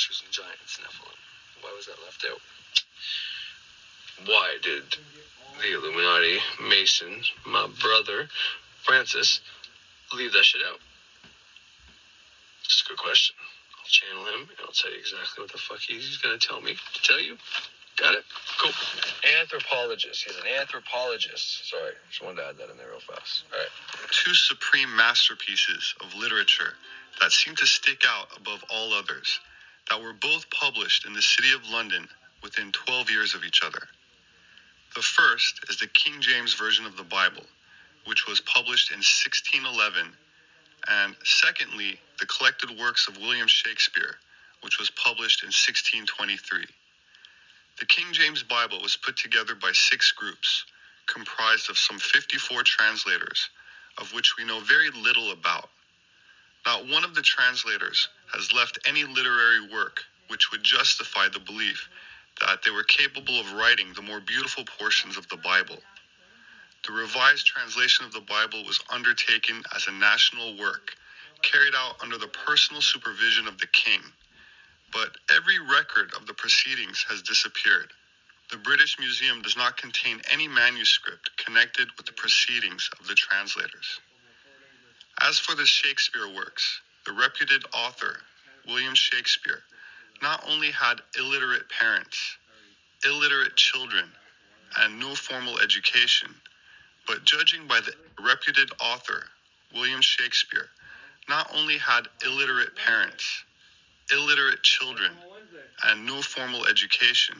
not choosing giants, Nephilim? Why was that left out? Why did the Illuminati Mason, my brother, Francis, leave that shit out? Just a good question. I'll channel him, and I'll tell you exactly what the fuck he's going to tell me to tell you. Got it? Cool. Anthropologist. He's an anthropologist. Sorry, just wanted to add that in there real fast. All right. Two supreme masterpieces of literature that seem to stick out above all others, that were both published in the city of London within 12 years of each other. The first is the King James Version of the Bible, which was published in 1611, and secondly, the collected works of William Shakespeare, which was published in 1623. The King James Bible was put together by 6 groups, comprised of some 54 translators, of which we know very little about. Not one of the translators has left any literary work which would justify the belief that they were capable of writing the more beautiful portions of the Bible. The revised translation of the Bible was undertaken as a national work, carried out under the personal supervision of the king. But every record of the proceedings has disappeared. The British Museum does not contain any manuscript connected with the proceedings of the translators. As for the Shakespeare works, the reputed author, William Shakespeare, not only had illiterate parents, illiterate children, and no formal education, but judging by the reputed author, William Shakespeare, not only had illiterate parents, illiterate children, and no formal education,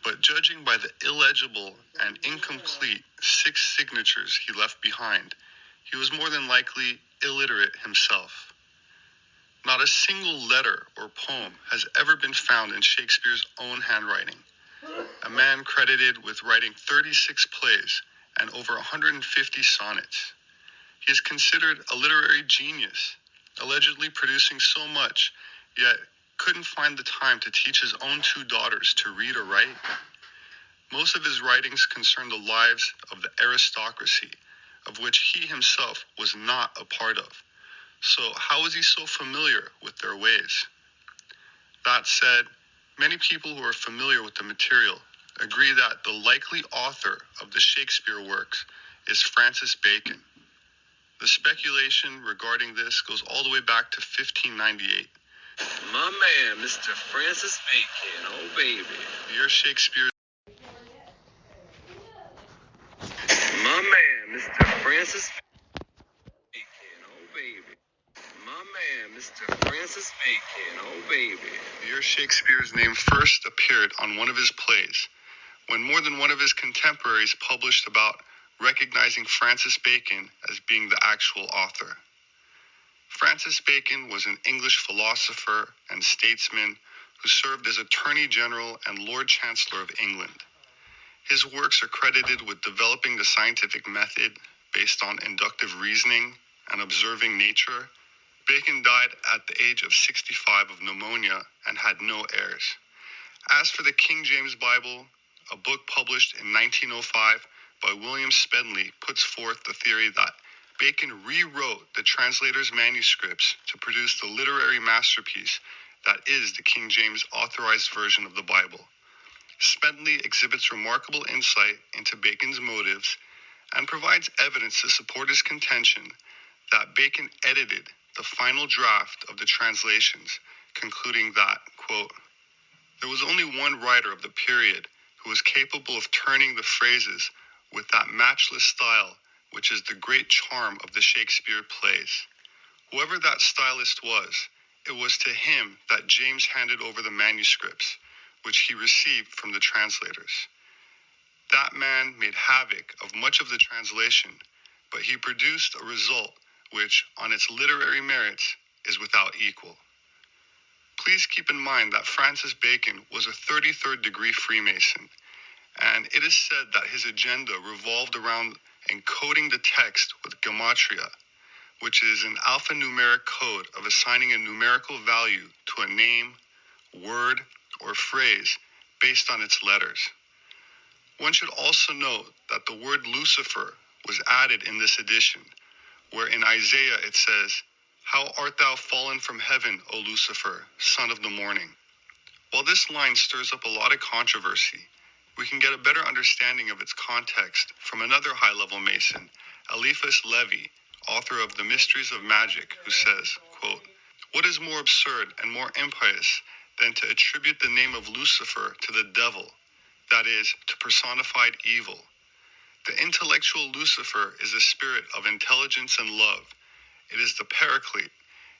but judging by the illegible and incomplete 6 signatures he left behind, he was more than likely illiterate himself. Not a single letter or poem has ever been found in Shakespeare's own handwriting. A man credited with writing 36 plays and over 150 sonnets. He is considered a literary genius, allegedly producing so much, yet couldn't find the time to teach his own 2 daughters to read or write. Most of his writings concern the lives of the aristocracy, of which he himself was not a part of. So how is he so familiar with their ways? That said, many people who are familiar with the material agree that the likely author of the Shakespeare works is Francis Bacon. The speculation regarding this goes all the way back to 1598. My man, Mr. Francis Bacon, oh baby. The year Shakespeare. My man, Mr. Francis Bacon, oh baby. My man, Mr. Francis Bacon, oh baby. The year Shakespeare's name first appeared on one of his plays, when more than one of his contemporaries published about recognizing Francis Bacon as being the actual author. Francis Bacon was an English philosopher and statesman who served as Attorney General and Lord Chancellor of England. His works are credited with developing the scientific method based on inductive reasoning and observing nature. Bacon died at the age of 65 of pneumonia and had no heirs. As for the King James Bible, a book published in 1905 by William Spedley puts forth the theory that Bacon rewrote the translator's manuscripts to produce the literary masterpiece that is the King James authorized version of the Bible. Spedley exhibits remarkable insight into Bacon's motives and provides evidence to support his contention that Bacon edited the final draft of the translations, concluding that, quote, there was only one writer of the period who was capable of turning the phrases with that matchless style which is the great charm of the Shakespeare plays. Whoever that stylist was, it was to him that James handed over the manuscripts, which he received from the translators. That man made havoc of much of the translation, but he produced a result which, on its literary merits, is without equal. Please keep in mind that Francis Bacon was a 33rd degree Freemason, and it is said that his agenda revolved around encoding the text with gematria, which is an alphanumeric code of assigning a numerical value to a name, word, or phrase based on its letters. One should also note that the word Lucifer was added in this edition, where in Isaiah it says, How art thou fallen from heaven, O Lucifer, son of the morning? While this line stirs up a lot of controversy, we can get a better understanding of its context from another high-level Mason, Eliphas Levi, author of The Mysteries of Magic, who says, quote, "What is more absurd and more impious than to attribute the name of Lucifer to the devil, that is, to personified evil? The intellectual Lucifer is the spirit of intelligence and love. It is the Paraclete.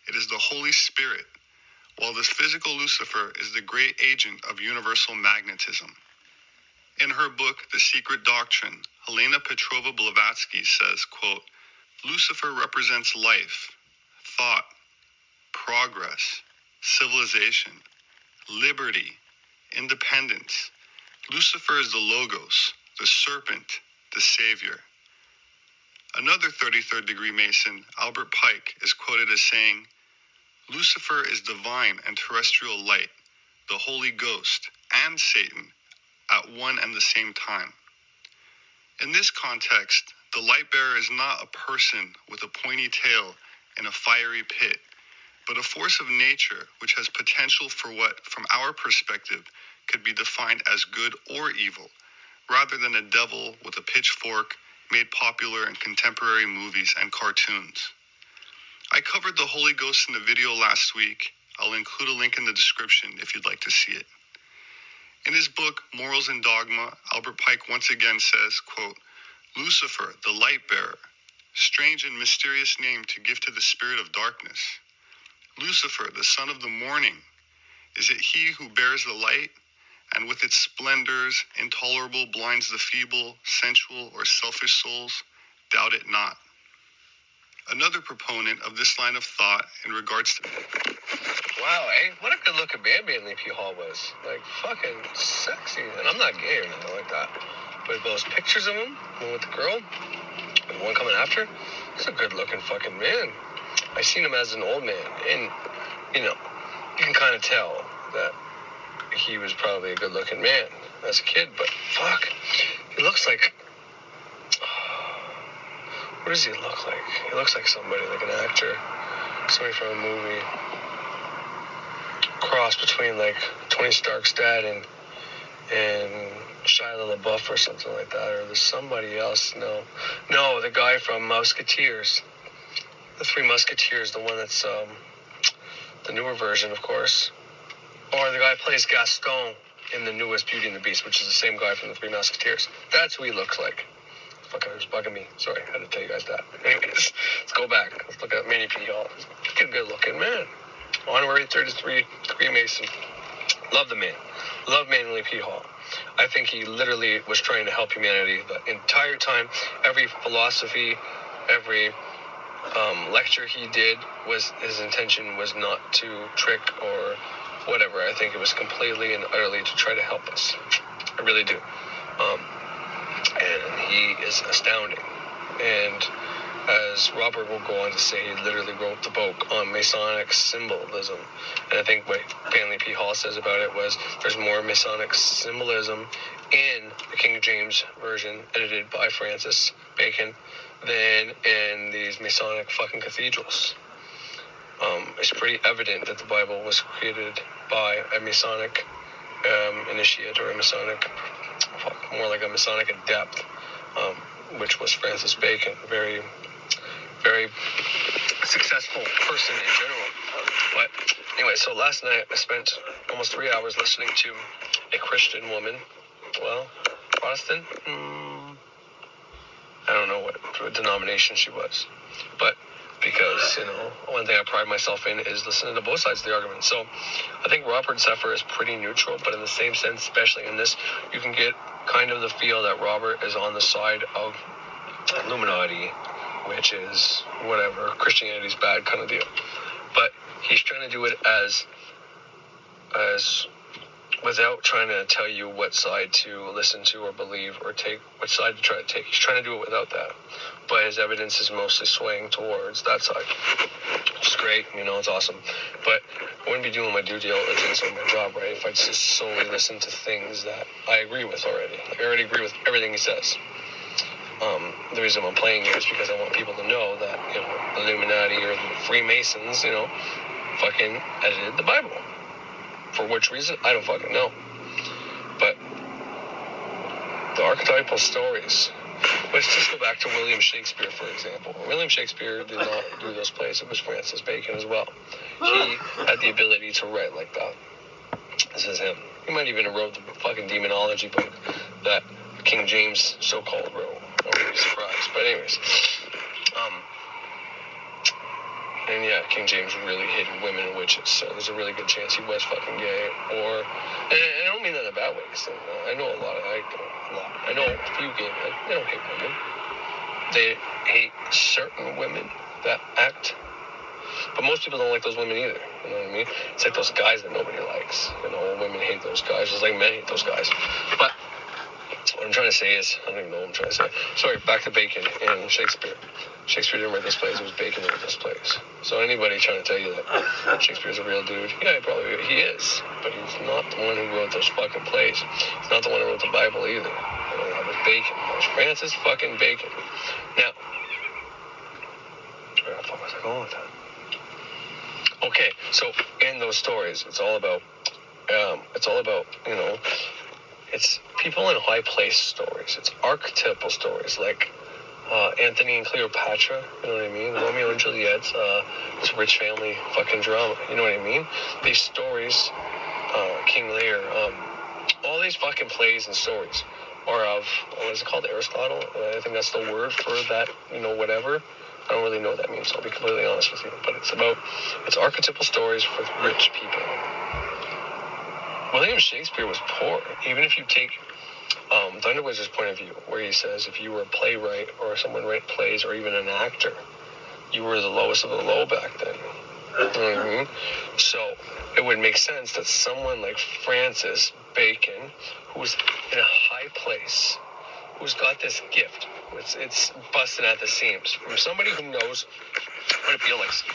It is the Holy Spirit, while the physical Lucifer is the great agent of universal magnetism." In her book, The Secret Doctrine, Helena Petrova Blavatsky says, quote, "Lucifer represents life, thought, progress, civilization, liberty, independence. Lucifer is the Logos, the serpent, the savior." Another 33rd degree Mason, Albert Pike, is quoted as saying, "Lucifer is divine and terrestrial light, the Holy Ghost, and Satan at one and the same time." In this context, the light bearer is not a person with a pointy tail in a fiery pit, but a force of nature which has potential for what, from our perspective, could be defined as good or evil, rather than a devil with a pitchfork made popular in contemporary movies and cartoons. I covered the Holy Ghost in the video last week. I'll include a link in the description if you'd like to see it. In his book, Morals and Dogma, Albert Pike once again says, quote, "Lucifer, the light bearer, strange and mysterious name to give to the spirit of darkness. Lucifer, the son of the morning, is it he who bears the light, and with its splendors intolerable blinds the feeble, sensual, or selfish souls? Doubt it not." Another proponent of this line of thought in regards to... Wow, eh? What a good looking man Manly P. Hall was. Like, fucking sexy. And I'm not gay or anything like that. But those pictures of him, one with the girl, and the one coming after, he's a good looking fucking man. I seen him as an old man. And, you know, you can kind of tell that he was probably a good looking man as a kid. But, fuck, he looks like... What does he look like? He looks like somebody, like an actor. Somebody from a movie. Cross between, like, Tony Stark's dad and Shia LaBeouf or something like that. Or there's somebody else. No, the guy from Musketeers. The Three Musketeers. The one that's the newer version, of course. Or the guy who plays Gaston in the newest Beauty and the Beast, which is the same guy from the Three Musketeers. That's who he looks like. Fucking, it was bugging me. Sorry, I had to tell you guys that. Anyways, let's go back. Let's look at Manny P. Hall. He's a good looking man. Honorary 33 degree Mason. Love the man. Love Manly P. Hall. I think he literally was trying to help humanity the entire time. Every philosophy, every lecture he did, was his intention was not to trick or whatever. I think it was completely and utterly to try to help us. I really do. And he is astounding. And as Robert will go on to say, he literally wrote the book on Masonic symbolism. And I think what Manly P. Hall says about it was there's more Masonic symbolism in the King James Version, edited by Francis Bacon, than in these Masonic fucking cathedrals. It's pretty evident that the Bible was created by a Masonic initiate, or a Masonic, more like a Masonic adept, which was Francis Bacon, a very, very successful person in general. But anyway, so last night I spent almost 3 hours listening to a Christian woman, well, Protestant, I don't know what denomination she was, but because, you know, one thing I pride myself in is listening to both sides of the argument. So I think Robert Zephyr is pretty neutral, but in the same sense, especially in this, you can get kind of the feel that Robert is on the side of Illuminati, which is whatever, Christianity's bad kind of deal. But he's trying to do it as without trying to tell you what side to listen to or believe or take, what side to try to take. He's trying to do it without that. But his evidence is mostly swaying towards that side, which is great, you know, it's awesome. But I wouldn't be doing my due diligence on my job, right, if I just solely listen to things that I agree with already. Like, I already agree with everything he says. The reason I'm playing it is because I want people to know that, you know, the Illuminati or the Freemasons, you know, fucking edited the Bible. For which reason? I don't fucking know. But the archetypal stories. Let's just go back to William Shakespeare, for example. William Shakespeare did not do those plays. It was Francis Bacon as well. He had the ability to write like that. This is him. He might even have wrote the fucking demonology book that King James so-called wrote. I wouldn't be surprised. But anyways. And yeah, King James really hated women and witches, so there's a really good chance he was fucking gay. Or, and I don't mean that in a bad way, because I know a lot. I know a few gay men. They don't hate women. They hate certain women that act. But most people don't like those women either. You know what I mean? It's like those guys that nobody likes. You know, women hate those guys, just like men hate those guys. But what I'm trying to say is, I don't even know what I'm trying to say. Sorry, back to Bacon and Shakespeare. Shakespeare didn't write those plays, it was Bacon that wrote those plays. So anybody trying to tell you that Shakespeare's a real dude, yeah, he is. But he's not the one who wrote those fucking plays. He's not the one who wrote the Bible either. You know, that was Bacon. That was Francis fucking Bacon. Now, where the fuck was I going with that? Okay, so in those stories, it's all about, you know, it's people in high place stories. It's archetypal stories, like Antony and Cleopatra, you know what I mean? Romeo and Juliet's, this rich family fucking drama, you know what I mean? These stories, King Lear, all these fucking plays and stories are of, what is it called, Aristotle? I think that's the word for that, you know, whatever. I don't really know what that means, I'll be completely honest with you. But it's archetypal stories for rich people. William Shakespeare was poor. Even if you take Thunder Wizard's point of view, where he says if you were a playwright or someone write plays or even an actor, you were the lowest of the low back then. You know what I mean? So it would make sense that someone like Francis Bacon, who's in a high place, who's got this gift, it's busting at the seams, from somebody who knows what it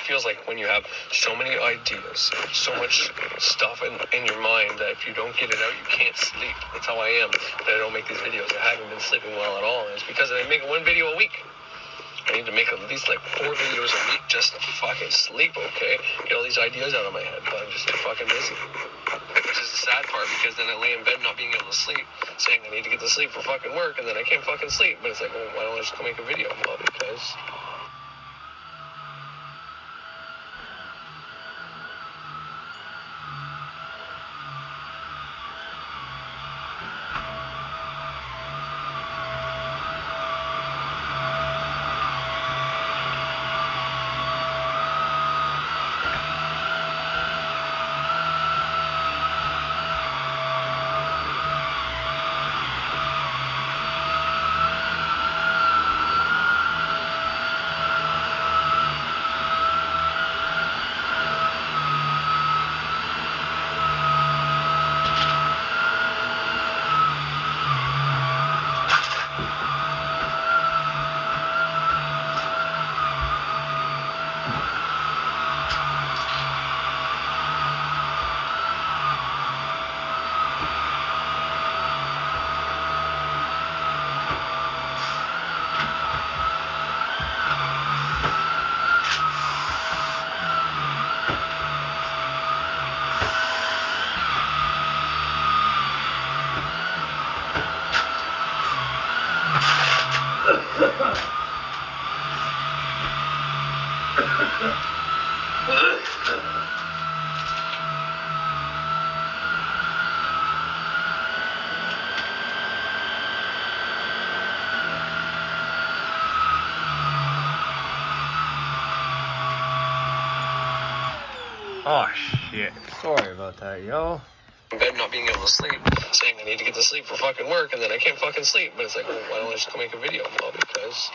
feels like when you have so many ideas, so much stuff in your mind that if you don't get it out, you can't sleep. That's how I am, that I don't make these videos. I haven't been sleeping well at all, and it's because I make one video a week. I need to make at least like 4 videos a week just to fucking sleep, okay? Get all these ideas out of my head, but I'm just fucking busy. Which is the sad part, because then I lay in bed not being able to sleep, saying I need to get to sleep for fucking work, and then I can't fucking sleep. But it's like, well, why don't I just go make a video? Well, because... Oh shit. Sorry about that, yo. In bed not being able to sleep, saying I need to get to sleep for fucking work, and then I can't fucking sleep. But it's like, well, why don't I just go make a video? Well, because,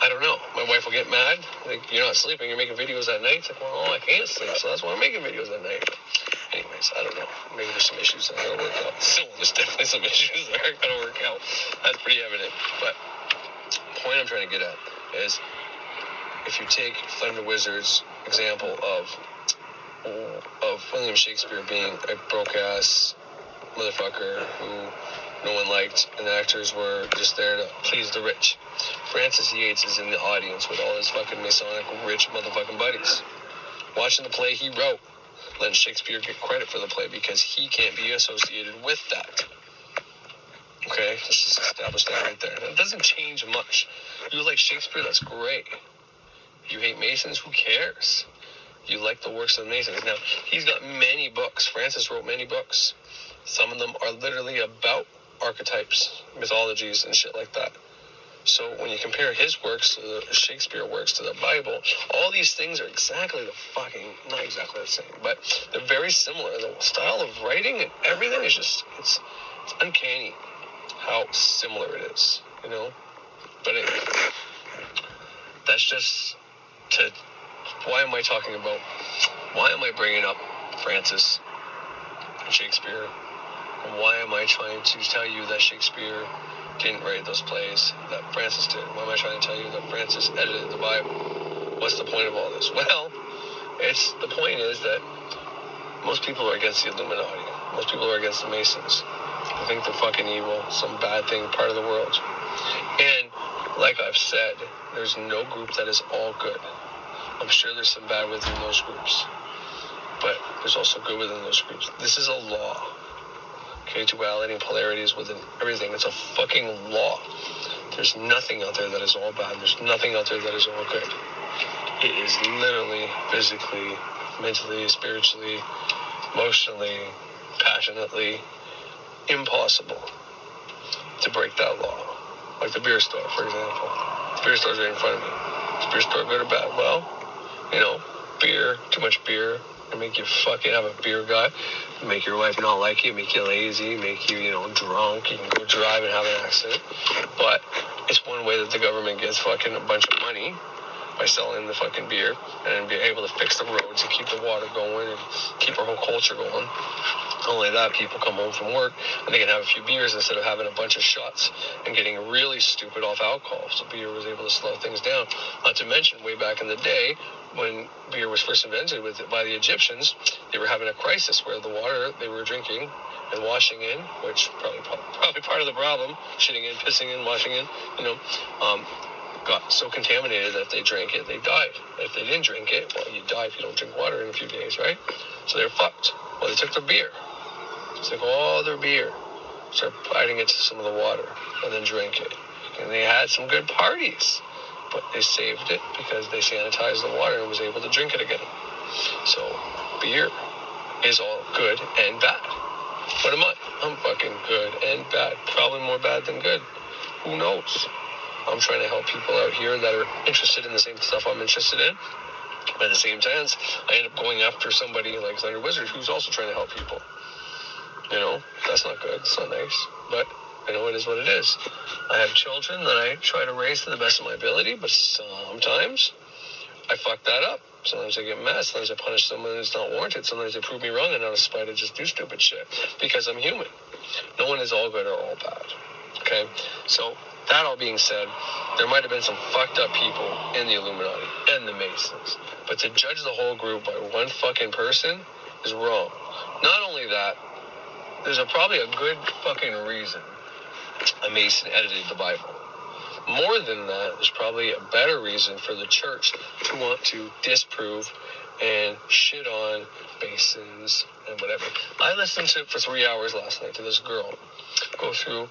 I don't know, my wife will get mad. Like, you're not sleeping, you're making videos at night. It's like, well, I can't sleep, so that's why I'm making videos at night. Anyways, I don't know. Maybe there's some issues that are gonna work out. So there's definitely some issues that aren't gonna work out. That's pretty evident. But the point I'm trying to get at is, if you take Thunder Wizard's example of William Shakespeare being a broke-ass motherfucker who no one liked, and the actors were just there to please the rich. Francis Yates is in the audience with all his fucking Masonic rich motherfucking buddies, watching the play he wrote. Letting Shakespeare get credit for the play because he can't be associated with that. Okay, let's just establish that right there. It doesn't change much. You like Shakespeare, that's great. You hate Masons, who cares? You like the works of the Masons. Now, he's got many books. Francis wrote many books. Some of them are literally about archetypes, mythologies, and shit like that. So when you compare his works to the Shakespeare works to the Bible, all these things are exactly the fucking, not exactly the same, but they're very similar. The style of writing and everything is just, it's uncanny how similar it is, you know? But anyway, that's just why am I bringing up Francis and Shakespeare? And why am I trying to tell you that Shakespeare didn't write those plays that Francis did? Why am I trying to tell you that Francis edited the Bible? What's the point of all this? Well, the point is that most people are against the Illuminati. Most people are against the Masons. They think they're fucking evil, some bad thing, part of the world. And like I've said, there's no group that is all good. I'm sure there's some bad within those groups, but there's also good within those groups. This is a law. Okay, duality and polarity is within everything. It's a fucking law. There's nothing out there that is all bad. There's nothing out there that is all good. It is literally, physically, mentally, spiritually, emotionally, passionately impossible to break that law. Like the beer store, for example. The beer store's right in front of me. Is the beer store good or bad? Well, beer, too much beer, can make you fucking have a beer gut, make your wife not like you, make you lazy, make you, drunk, you can go drive and have an accident. But it's one way that the government gets fucking a bunch of money by selling the fucking beer and be able to fix the roads and keep the water going and keep our whole culture going. Not only that, people come home from work and they can have a few beers instead of having a bunch of shots and getting really stupid off alcohol. So beer was able to slow things down. Not to mention, way back in the day, when beer was first invented by the Egyptians, they were having a crisis where the water they were drinking and washing in, which probably part of the problem, shitting in, pissing in, washing in, got so contaminated that if they drank it, they died. If they didn't drink it, well, you die if you don't drink water in a few days, right? So they're fucked. Well, they took their beer. They took all their beer, started adding it to some of the water, and then drank it. And they had some good parties, but they saved it because they sanitized the water and was able to drink it again. So beer is all good and bad. What am I? I'm fucking good and bad. Probably more bad than good. Who knows? I'm trying to help people out here that are interested in the same stuff I'm interested in. But at the same time, I end up going after somebody like Thunder Wizard who's also trying to help people. That's not good. It's not nice. But it is what it is. I have children that I try to raise to the best of my ability, but sometimes I fuck that up. Sometimes I get mad. Sometimes I punish someone that's not warranted. Sometimes they prove me wrong and out of spite I just do stupid shit because I'm human. No one is all good or all bad. Okay? So, that all being said, there might have been some fucked up people in the Illuminati and the Masons. But to judge the whole group by one fucking person is wrong. Not only that, there's probably a good fucking reason a Mason edited the Bible. More than that, there's probably a better reason for the church to want to disprove and shit on Masons and whatever. I listened to it for 3 hours last night to this girl go through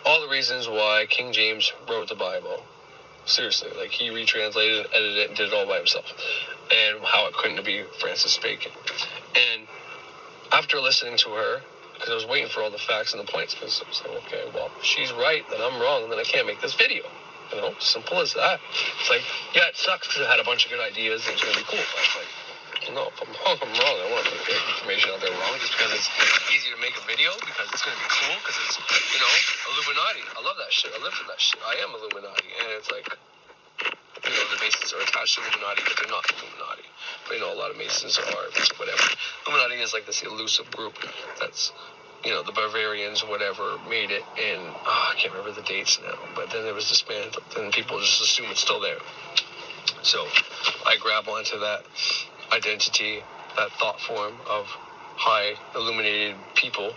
all the reasons why King James wrote the Bible. Seriously, like he retranslated, edited it, and did it all by himself. And how it couldn't be Francis Bacon. And after listening to her, because I was waiting for all the facts and the points, because I was like, okay, well, if she's right, then I'm wrong, and then I can't make this video. Simple as that. It's like, yeah, it sucks because it had a bunch of good ideas, and it's going to be cool. But it's like, no, if I'm wrong, I'm wrong. I want to put the information out there wrong just because it's easy to make a video, because it's going to be cool, because it's, Illuminati. I love that shit. I live for that shit. I am Illuminati. And it's like, the Masons are attached to Illuminati, but they're not Illuminati. But, a lot of Masons are, whatever. Illuminati is like this elusive group that's, the Bavarians, whatever, made it in, I can't remember the dates now, but then it was disbanded, and people just assume it's still there. So, I grab onto that identity, that thought form of high illuminated people,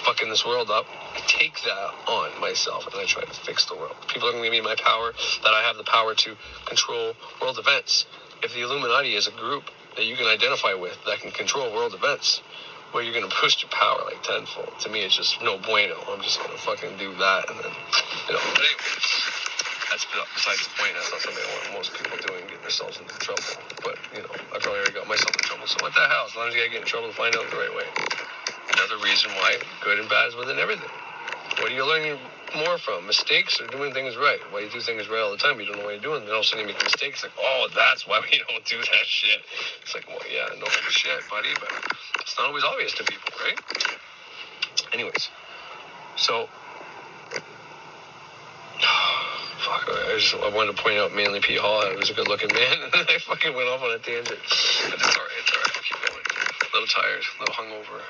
fucking this world up, I take that on myself and I try to fix the world. People are going to give me my power, that I have the power to control world events. If the Illuminati is a group that you can identify with that can control world events, well, you're going to boost your power like tenfold. To me, it's just no bueno. I'm just going to fucking do that. And then, but anyway, that's besides the point. That's not something I want most people doing, getting themselves into trouble. But, I probably already got myself in trouble. So what the hell? As long as you got to get in trouble to find out the right way. Another reason why good and bad is within everything. What are you learning more from? Mistakes or doing things right? Why you do things right all the time, you don't know what you're doing. Then all of a sudden you make mistakes. Like, oh, that's why we don't do that shit. It's like, well, yeah, no shit, buddy, but it's not always obvious to people, right? Anyways, so I wanted to point out Manly P. Hall. He was a good-looking man. I fucking went off on a tangent. But it's all right. I'll keep going. A little tired, a little hungover.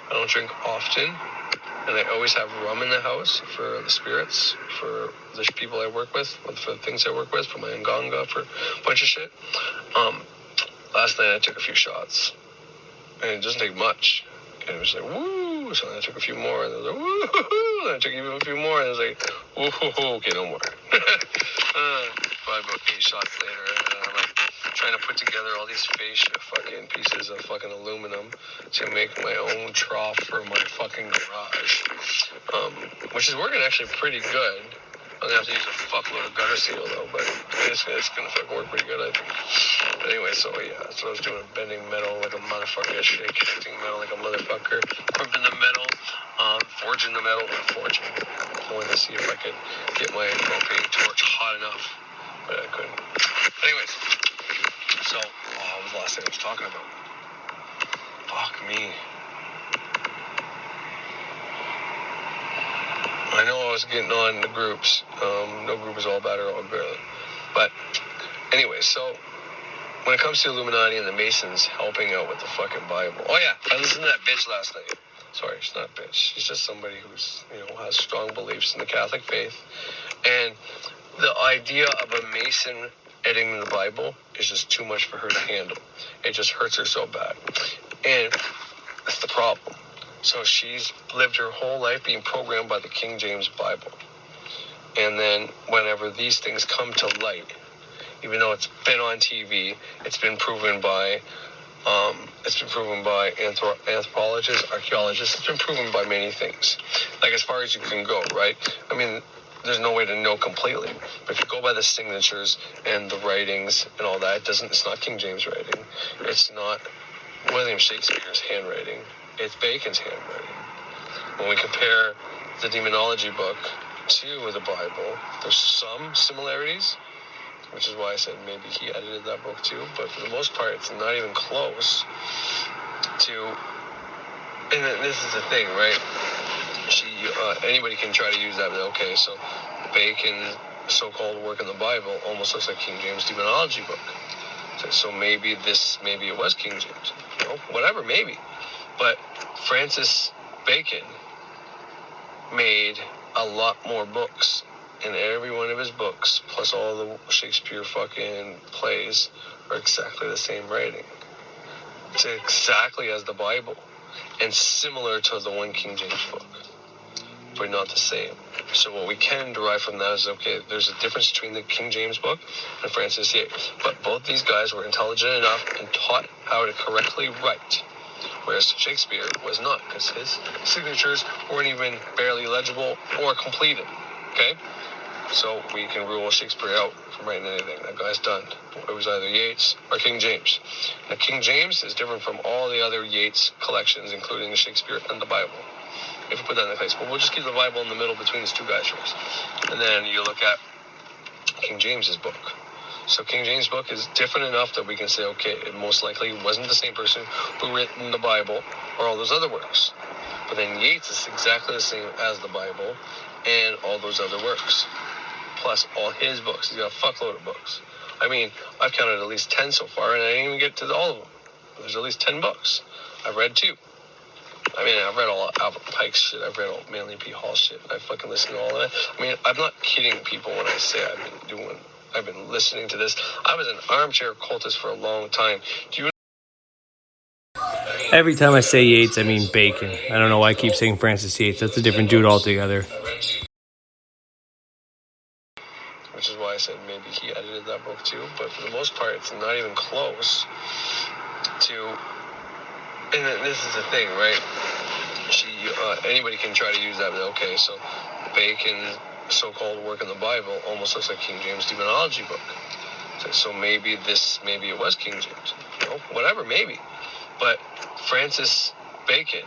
I don't drink often, and I always have rum in the house for the spirits, for the people I work with, for the things I work with, for my nganga, for a bunch of shit. Last night I took a few shots, and it doesn't take much. And it was like, woo! So then I took a few more, and it was like, woo! And I took even a few more, and it was like, woo! Okay, no more. Probably about 8 shots later, and I'm like trying to put together all these fascia fucking pieces of fucking aluminum to make my own trough for my fucking garage, which is working actually pretty good. I'm gonna have to use a fuckload of gutter seal though, but it's gonna fucking work pretty good, I think. But anyway, so yeah, that's what I was doing, bending metal like a motherfucker yesterday, connecting metal like a motherfucker, crimping the metal, forging the metal, I wanted to see if I could get my propane torch hot enough, but I couldn't. Anyways, so, what was the last thing I was talking about? Fuck me. I know I was getting on the groups. No group is all bad or all good. But anyway, so when it comes to Illuminati and the Masons helping out with the fucking Bible. Oh yeah, I listened to that bitch last night. Sorry, she's not a bitch. She's just somebody who's, has strong beliefs in the Catholic faith. And the idea of a Mason editing the Bible is just too much for her to handle. It just hurts her so bad. And that's the problem. So she's lived her whole life being programmed by the King James Bible. And then whenever these things come to light, even though it's been on TV, it's been proven by anthropologists, archaeologists, it's been proven by many things. Like as far as you can go, right? I mean, there's no way to know completely. But if you go by the signatures and the writings and all that, it's not King James writing. It's not William Shakespeare's handwriting. It's Bacon's handwriting. When we compare the demonology book to the Bible, there's some similarities, which is why I said maybe he edited that book too, but for the most part, it's not even close to, and this is the thing, right? Anybody can try to use that, but okay, so Bacon's so-called work in the Bible almost looks like King James demonology book. So maybe it was King James, whatever, maybe. But Francis Bacon made a lot more books, and every one of his books, plus all the Shakespeare fucking plays, are exactly the same writing. It's exactly as the Bible, and similar to the one King James book, but not the same. So what we can derive from that is, okay, there's a difference between the King James book and Francis Yates, but both these guys were intelligent enough and taught how to correctly write, whereas Shakespeare was not, because his signatures weren't even barely legible or completed, okay? So we can rule Shakespeare out from writing anything. That guy's done. It was either Yates or King James. Now, King James is different from all the other Yates collections, including the Shakespeare and the Bible. If we put that in place, but we'll just keep the Bible in the middle between these two guys first. And then you look at King James's book. So King James' book is different enough that we can say, okay, it most likely wasn't the same person who written the Bible or all those other works. But then Yates is exactly the same as the Bible and all those other works, plus all his books. He's got a fuckload of books. I mean, I've counted at least 10 so far, and I didn't even get to all of them. But there's at least 10 books. I've read 2. I mean, I've read all Albert Pike's shit. I've read all Manly P. Hall shit. I fucking listen to all of that. I mean, I'm not kidding people when I say I've been listening to this. I was an armchair cultist for a long time. I mean, Every time I say Yates, I mean Bacon. I don't know why I keep saying Francis Yates. That's a different dude altogether. Which is why I said maybe he edited that book too. But for the most part, it's not even close to. And this is the thing, right? Anybody can try to use that. But okay, so Bacon's so-called work in the Bible almost looks like King James demonology book. So maybe it was King James. Whatever, maybe. But Francis Bacon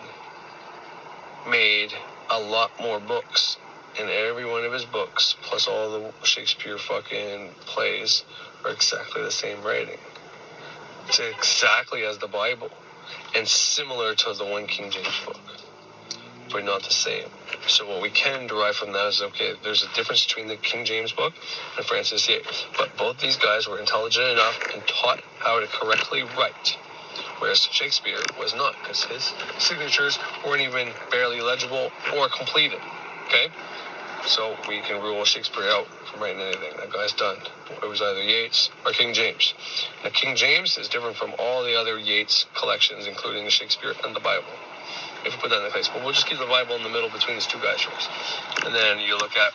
made a lot more books, and every one of his books, plus all the Shakespeare fucking plays, are exactly the same writing. It's exactly as the Bible, and similar to the one King James book, but not the same. So what we can derive from that is, okay, there's a difference between the King James book and Francis Yates, but both these guys were intelligent enough and taught how to correctly write, whereas Shakespeare was not, because his signatures weren't even barely legible or completed, okay? So we can rule Shakespeare out from writing anything. That guy's done. It was either Yates or King James. Now, King James is different from all the other Yates collections, including the Shakespeare and the Bible, if you put that in the place. But we'll just keep the Bible in the middle between these two guys first. And then you look at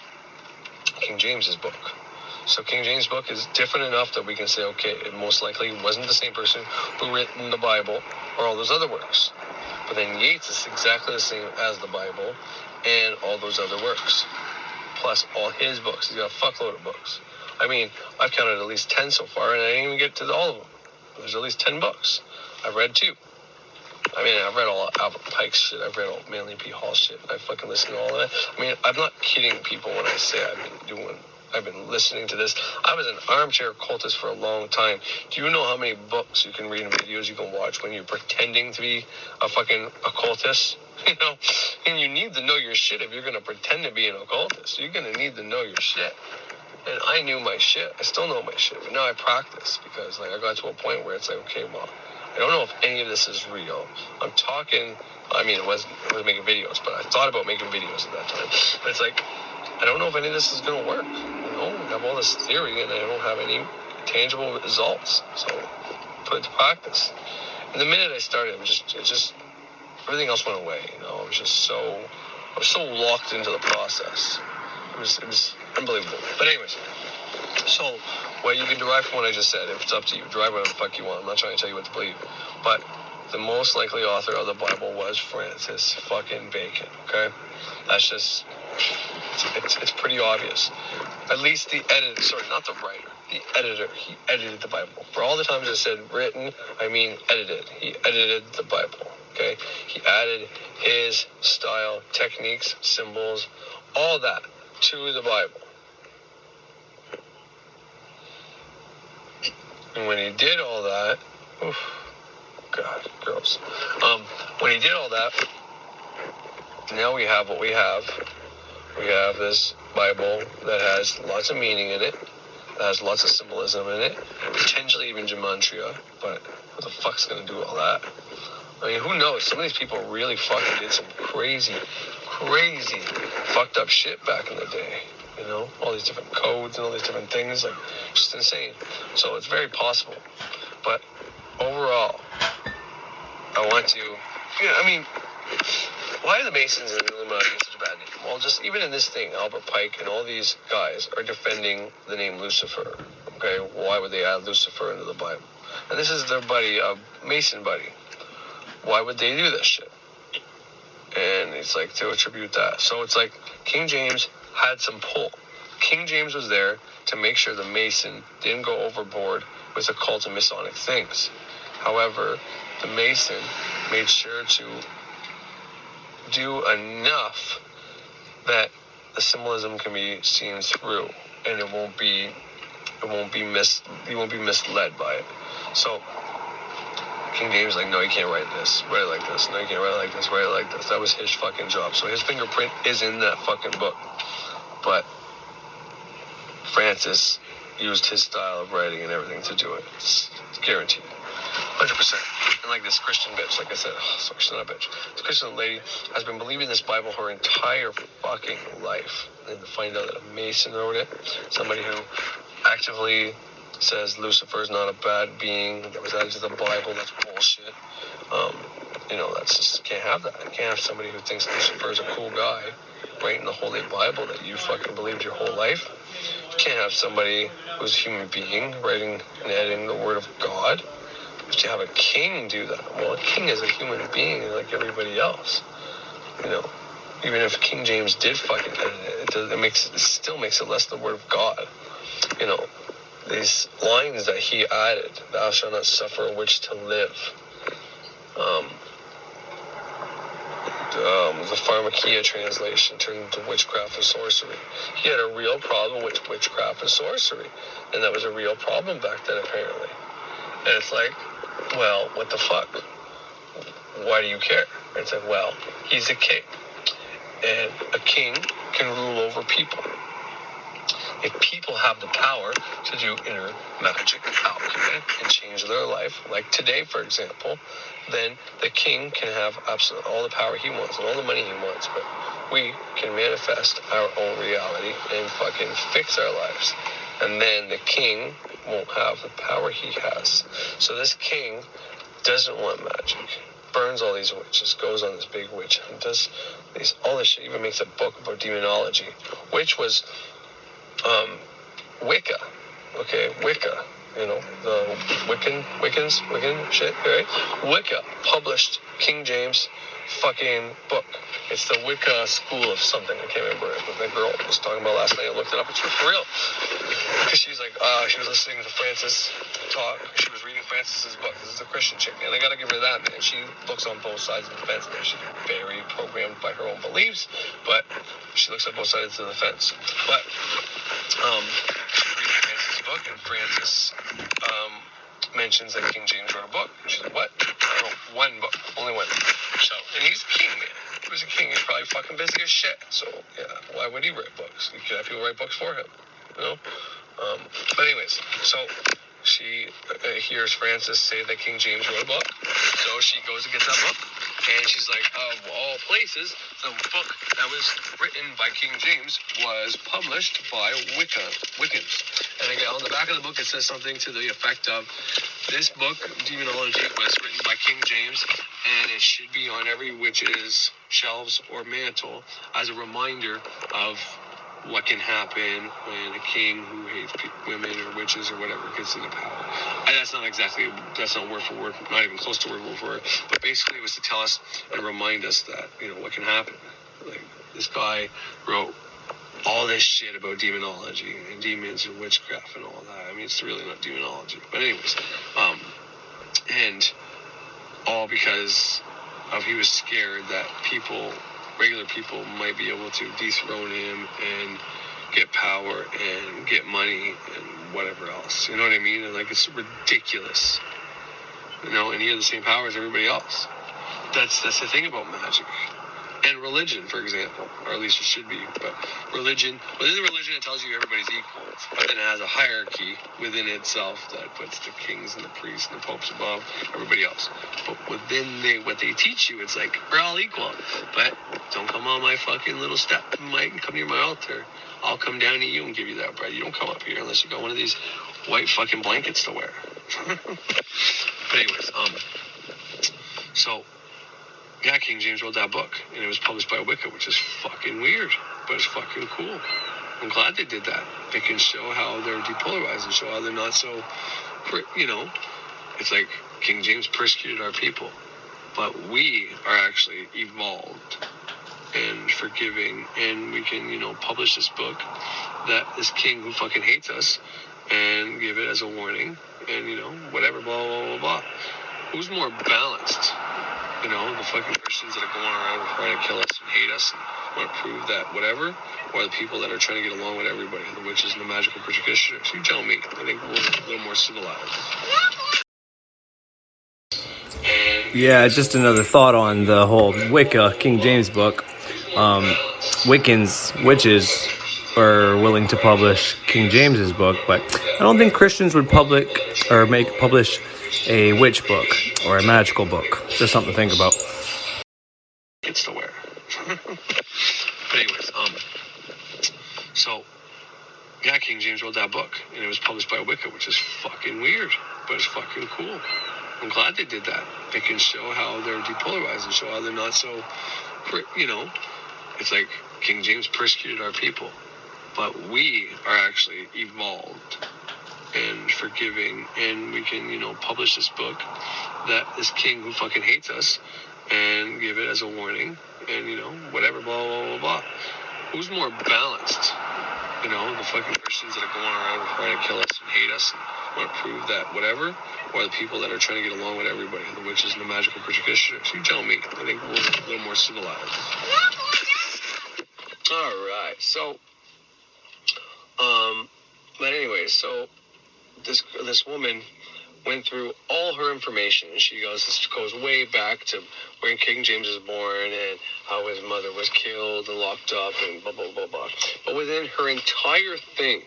King James's book. So King James' book is different enough that we can say, okay, it most likely wasn't the same person who written the Bible or all those other works. But then Yates is exactly the same as the Bible and all those other works, plus all his books. He's got a fuckload of books. I mean, I've counted at least 10 so far, and I didn't even get to all of them. There's at least 10 books. I've read 2. I mean, I've read all Albert Pike's shit. I've read all Manly P. Hall shit. I fucking listen to all of that. I mean, I'm not kidding people when I say I've been listening to this. I was an armchair occultist for a long time. Do you know how many books you can read and videos you can watch when you're pretending to be a fucking occultist? And you need to know your shit if you're going to pretend to be an occultist. You're going to need to know your shit. And I knew my shit. I still know my shit. But now I practice because, I got to a point where it's like, okay, well, I don't know if any of this is real. I'm talking, I wasn't making videos, but I thought about making videos at that time. But it's like, I don't know if any of this is going to work. I have all this theory and I don't have any tangible results. So, put it to practice. And the minute I started, everything else went away. I was so locked into the process. It was unbelievable. But anyways, so what you can derive from what I just said, if it's up to you, derive whatever the fuck you want. I'm not trying to tell you what to believe. But the most likely author of the Bible was Francis fucking Bacon, okay? That's just, it's pretty obvious. At least the editor, not the writer, the editor, he edited the Bible. For all the times I said written, I mean edited. He edited the Bible, okay? He added his style, techniques, symbols, all that to the Bible. And when he did all that, God, gross. When he did all that, now we have what we have. We have this Bible that has lots of meaning in it, that has lots of symbolism in it, potentially even gematria, but who the fuck's gonna do all that? I mean, who knows? Some of these people really fucking did some crazy, fucked up shit back in the day. All these different codes and all these different things, just insane. So it's very possible. But overall, I want to, why are the Masons and the Illuminati such a bad name? Well, just even in this thing, Albert Pike and all these guys are defending the name Lucifer. Okay, why would they add Lucifer into the Bible? And this is their buddy, a Mason buddy. Why would they do this shit? And it's like to attribute that. So it's like King James had some pull. King James was there to make sure the Mason didn't go overboard with occult and Masonic things. However, the Mason made sure to do enough that the symbolism can be seen through, and you won't be misled by it. So King James no, you can't write this, write it like this. No, you can't write it like this, write it like this. That was his fucking job. So his fingerprint is in that fucking book. But Francis used his style of writing and everything to do it. It's guaranteed. 100%. And this Christian bitch, like I said, sorry, she's not a bitch. This Christian lady has been believing this Bible her entire fucking life. And to find out that a Mason wrote it, somebody who actively says Lucifer is not a bad being that was added to the Bible, that's bullshit. That's just, can't have that. You can't have somebody who thinks Lucifer is a cool guy writing the Holy Bible that you fucking believed your whole life. You can't have somebody who's a human being writing and editing the Word of God. But you have a king do that. Well, a king is a human being like everybody else. Even if King James did fucking edit it, it still makes it less the Word of God. These lines that he added, thou shalt not suffer a witch to live. The Pharmakia translation turned into witchcraft and sorcery. He had a real problem with witchcraft and sorcery, and that was a real problem back then, apparently. And it's like, well, what the fuck? Why do you care? And it's like, well, he's a king, and a king can rule over people. If people have the power to do inner magic alchemy and change their life, like today, for example, then the king can have absolutely all the power he wants and all the money he wants, but we can manifest our own reality and fucking fix our lives. And then the king won't have the power he has. So this king doesn't want magic, burns all these witches, goes on this big witch hunt, does all this shit, even makes a book about demonology, which was Wicca. Okay, Wicca. The Wiccan shit, right? Wicca published King James fucking book. It's the Wicca school of something. I can't remember it, but the girl was talking about last night. I looked it up. It's for real. Because she's like, she was listening to Francis talk. She was reading Francis's book. This is a Christian chick. And I gotta give her that, man. She looks on both sides of the fence. And she's very programmed by her own beliefs, but she looks at both sides of the fence. But, she was reading Francis's book, and Francis, mentions that King James wrote a book. And she's like, what? He wrote one book. Only one. So, and he's a king, man. He was a king. He's probably fucking busy as shit. So, yeah, why would he write books? He could have people write books for him, But anyways, so she hears Francis say that King James wrote a book. So she goes and gets that book. And she's like, of all places, the book that was written by King James was published by Wiccans. And again, on the back of the book, it says something to the effect of, this book, Demonology, was written by King James, and it should be on every witch's shelves or mantle as a reminder of what can happen when a king who hates women or witches or whatever gets into power. And that's not word for word, not even close to word for word, but basically it was to tell us and remind us that, what can happen. Like, this guy wrote all this shit about demonology and demons and witchcraft and all that. I mean, it's really not demonology. But anyways, and all because of he was scared that regular people might be able to dethrone him and get power and get money and whatever else. You know what I mean? And like, it's ridiculous. And he had the same power as everybody else. That's the thing about magic. And religion, for example, or at least it should be. But within the religion, it tells you everybody's equal. But then it has a hierarchy within itself that puts the kings and the priests and the popes above everybody else. But within what they teach you, it's like, we're all equal. But don't come on my fucking little step. Come near my altar. I'll come down to you and give you that bread. You don't come up here unless you got one of these white fucking blankets to wear. But anyways, so... yeah, King James wrote that book, and it was published by Wicca, which is fucking weird, but it's fucking cool. I'm glad they did that. They can show how they're depolarized and show how they're not so, it's like King James persecuted our people, but we are actually evolved and forgiving, and we can, publish this book that this king who fucking hates us and give it as a warning, and, whatever, blah, blah, blah, blah. Who's more balanced? The fucking Christians that are going around trying to kill us and hate us and want to prove that whatever, or the people that are trying to get along with everybody, the witches and the magical practitioners. You tell me. I think we're a little more civilized. Yeah, just another thought on the whole Wicca King James book. Witches are willing to publish King James's book, but I don't think Christians would publish a witch book or a magical book. Just something to think about. It's to wear. But anyways, so yeah, King James wrote that book, and it was published by Wicca, which is fucking weird, but it's fucking cool. I'm glad they did that. They can show how they're depolarized and show how they're not so, it's like King James persecuted our people. But we are actually evolved and forgiving, and we can, publish this book that this king who fucking hates us and give it as a warning and, whatever, blah, blah, blah, blah. Who's more balanced? The fucking Christians that are going around trying to kill us and hate us and want to prove that whatever, or the people that are trying to get along with everybody, the witches and the magical practitioners. You tell me. I think we're a little more civilized. All right. So, but anyway, so this woman went through all her information, and she goes, this goes way back to when King James was born and how his mother was killed and locked up and blah, blah, blah, blah. But within her entire thing,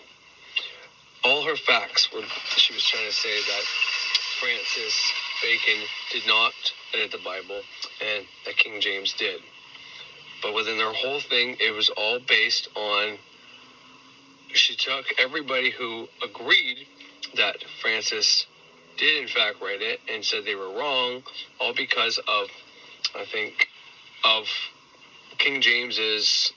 all her facts were, she was trying to say that Francis Bacon did not edit the Bible and that King James did. But within their whole thing, it was all based on, she took everybody who agreed that Francis did in fact write it and said they were wrong, all because of, I think, of King James's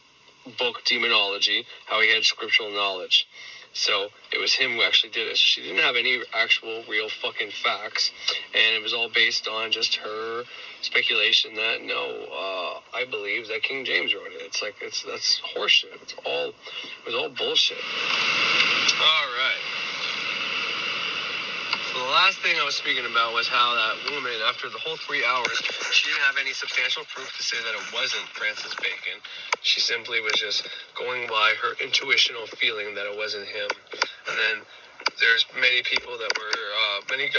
book Demonology, how he had scriptural knowledge. So it was him who actually did it. So she didn't have any actual real fucking facts, and it was all based on just her speculation that I believe that King James wrote it. It's like that's horseshit. It was all bullshit. All right. So the last thing I was speaking about was how that woman, after the whole 3 hours, she didn't have any substantial proof to say that it wasn't Francis Bacon. She simply was just going by her intuitional feeling that it wasn't him. And then there's many people that were, many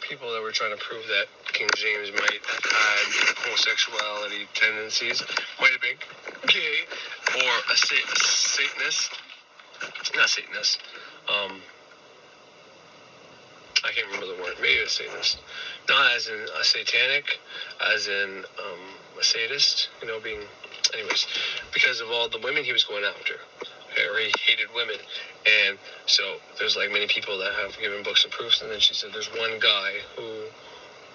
people that were trying to prove that King James might have had homosexuality tendencies, might have been gay, or a Satanist. Not Satanist. I can't remember the word. Maybe a Satanist. Not as in a satanic, as in a sadist, being... Anyways, because of all the women he was going after. Okay, or he hated women. And so there's like many people that have given books of proofs, and then she said there's one guy who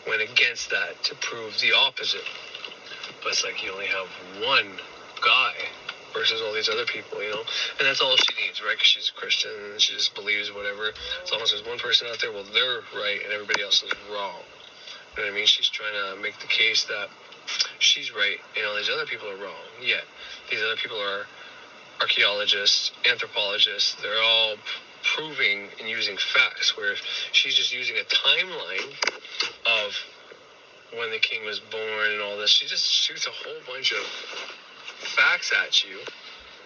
went against that to prove the opposite. But it's like you only have one guy versus all these other people, and that's all she needs, right? Because she's a Christian and she just believes whatever. As long as there's one person out there, well, they're right and everybody else is wrong. You know what I mean? She's trying to make the case that she's right and all these other people are wrong. Yet these other people are archaeologists, anthropologists. They're all proving and using facts, where she's just using a timeline of when the king was born and all this. She just shoots a whole bunch of facts at you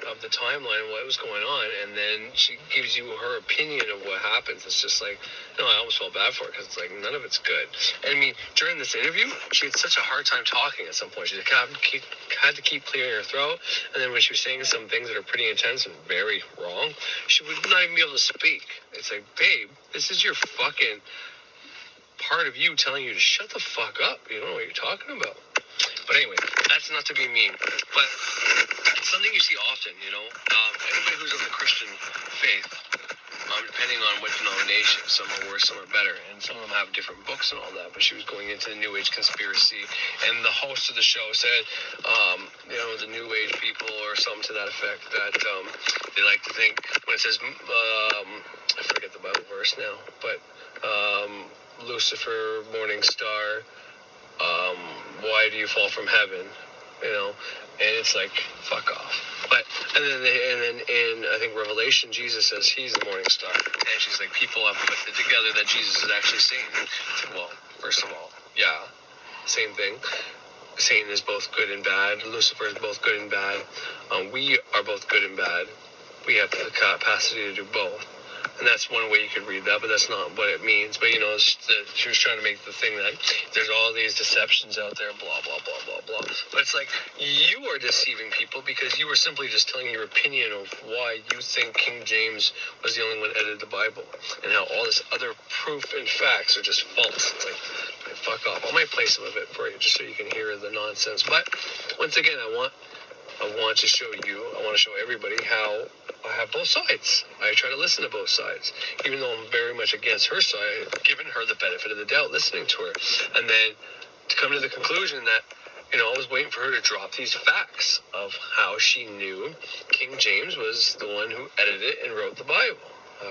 of the timeline, what was going on, and then she gives you her opinion of what happens. It's just like, I almost felt bad for her, because it's like, none of it's good. And I mean, during this interview, she had such a hard time talking at some point. She had to keep clearing her throat, and then when she was saying some things that are pretty intense and very wrong, she would not even be able to speak. It's like, babe, this is your fucking part of you telling you to shut the fuck up. You don't know what you're talking about. But anyway, that's not to be mean. But it's something you see often, anybody who's of the Christian faith, depending on what denomination, some are worse, some are better, and some of them have different books and all that. But she was going into the New Age conspiracy, and the host of the show said, the New Age people or something to that effect, that they like to think, when it says, I forget the Bible verse now, but Lucifer, morning star, why do you fall from heaven? And it's like, fuck off. But and then in I think Revelation, Jesus says he's the morning star, and she's like, people have put it together that Jesus is actually Satan. Well, first of all, yeah, same thing. Satan is both good and bad. Lucifer is both good and bad. We are both good and bad. We have the capacity to do both. And that's one way you could read that, but that's not what it means. But, she was trying to make the thing that there's all these deceptions out there, blah, blah, blah, blah, blah. But it's like, you are deceiving people because you were simply just telling your opinion of why you think King James was the only one that edited the Bible, and how all this other proof and facts are just false. It's like, fuck off. I might play some of it for you just so you can hear the nonsense. But once again, I want to show you, I want to show everybody how I have both sides. I try to listen to both sides, even though I'm very much against her side, giving her the benefit of the doubt, listening to her. And then to come to the conclusion that, I was waiting for her to drop these facts of how she knew King James was the one who edited and wrote the Bible.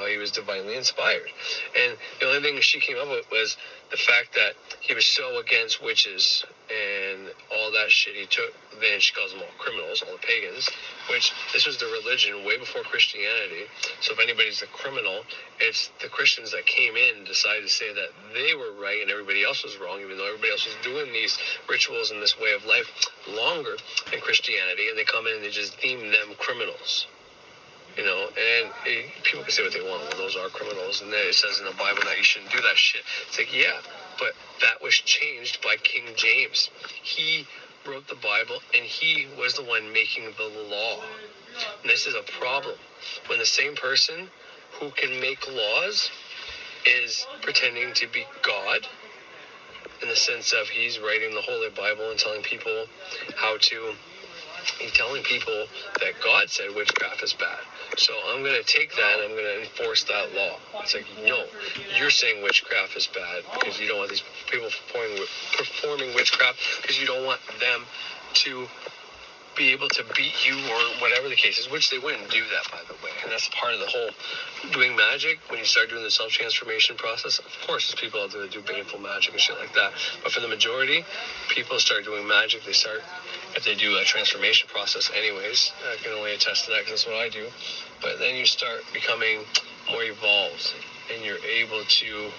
He was divinely inspired. And the only thing she came up with was the fact that he was so against witches and all that shit he took. Then she calls them all criminals, all the pagans, which this was the religion way before Christianity. So if anybody's a criminal, it's the Christians that came in and decided to say that they were right and everybody else was wrong, even though everybody else was doing these rituals and this way of life longer than Christianity. And they come in and they just deem them criminals. And people can say what they want. Well, those are criminals, and then it says in the Bible that you shouldn't do that shit. It's like, yeah, but that was changed by King James. He wrote the Bible, and he was the one making the law. And this is a problem. When the same person who can make laws is pretending to be God, in the sense of he's writing the Holy Bible and telling people he's telling people that God said witchcraft is bad. So I'm going to take that and I'm going to enforce that law. It's like, no, you're saying witchcraft is bad because you don't want these people performing witchcraft because you don't want them to be able to beat you or whatever the case is, which they wouldn't do that, by the way. And that's part of the whole doing magic. When you start doing the self-transformation process, of course there's people out there that do baneful magic and shit like that. But for the majority, people start doing magic. They start, if they do a transformation process anyways, I can only attest to that because that's what I do. But then you start becoming more evolved and you're able to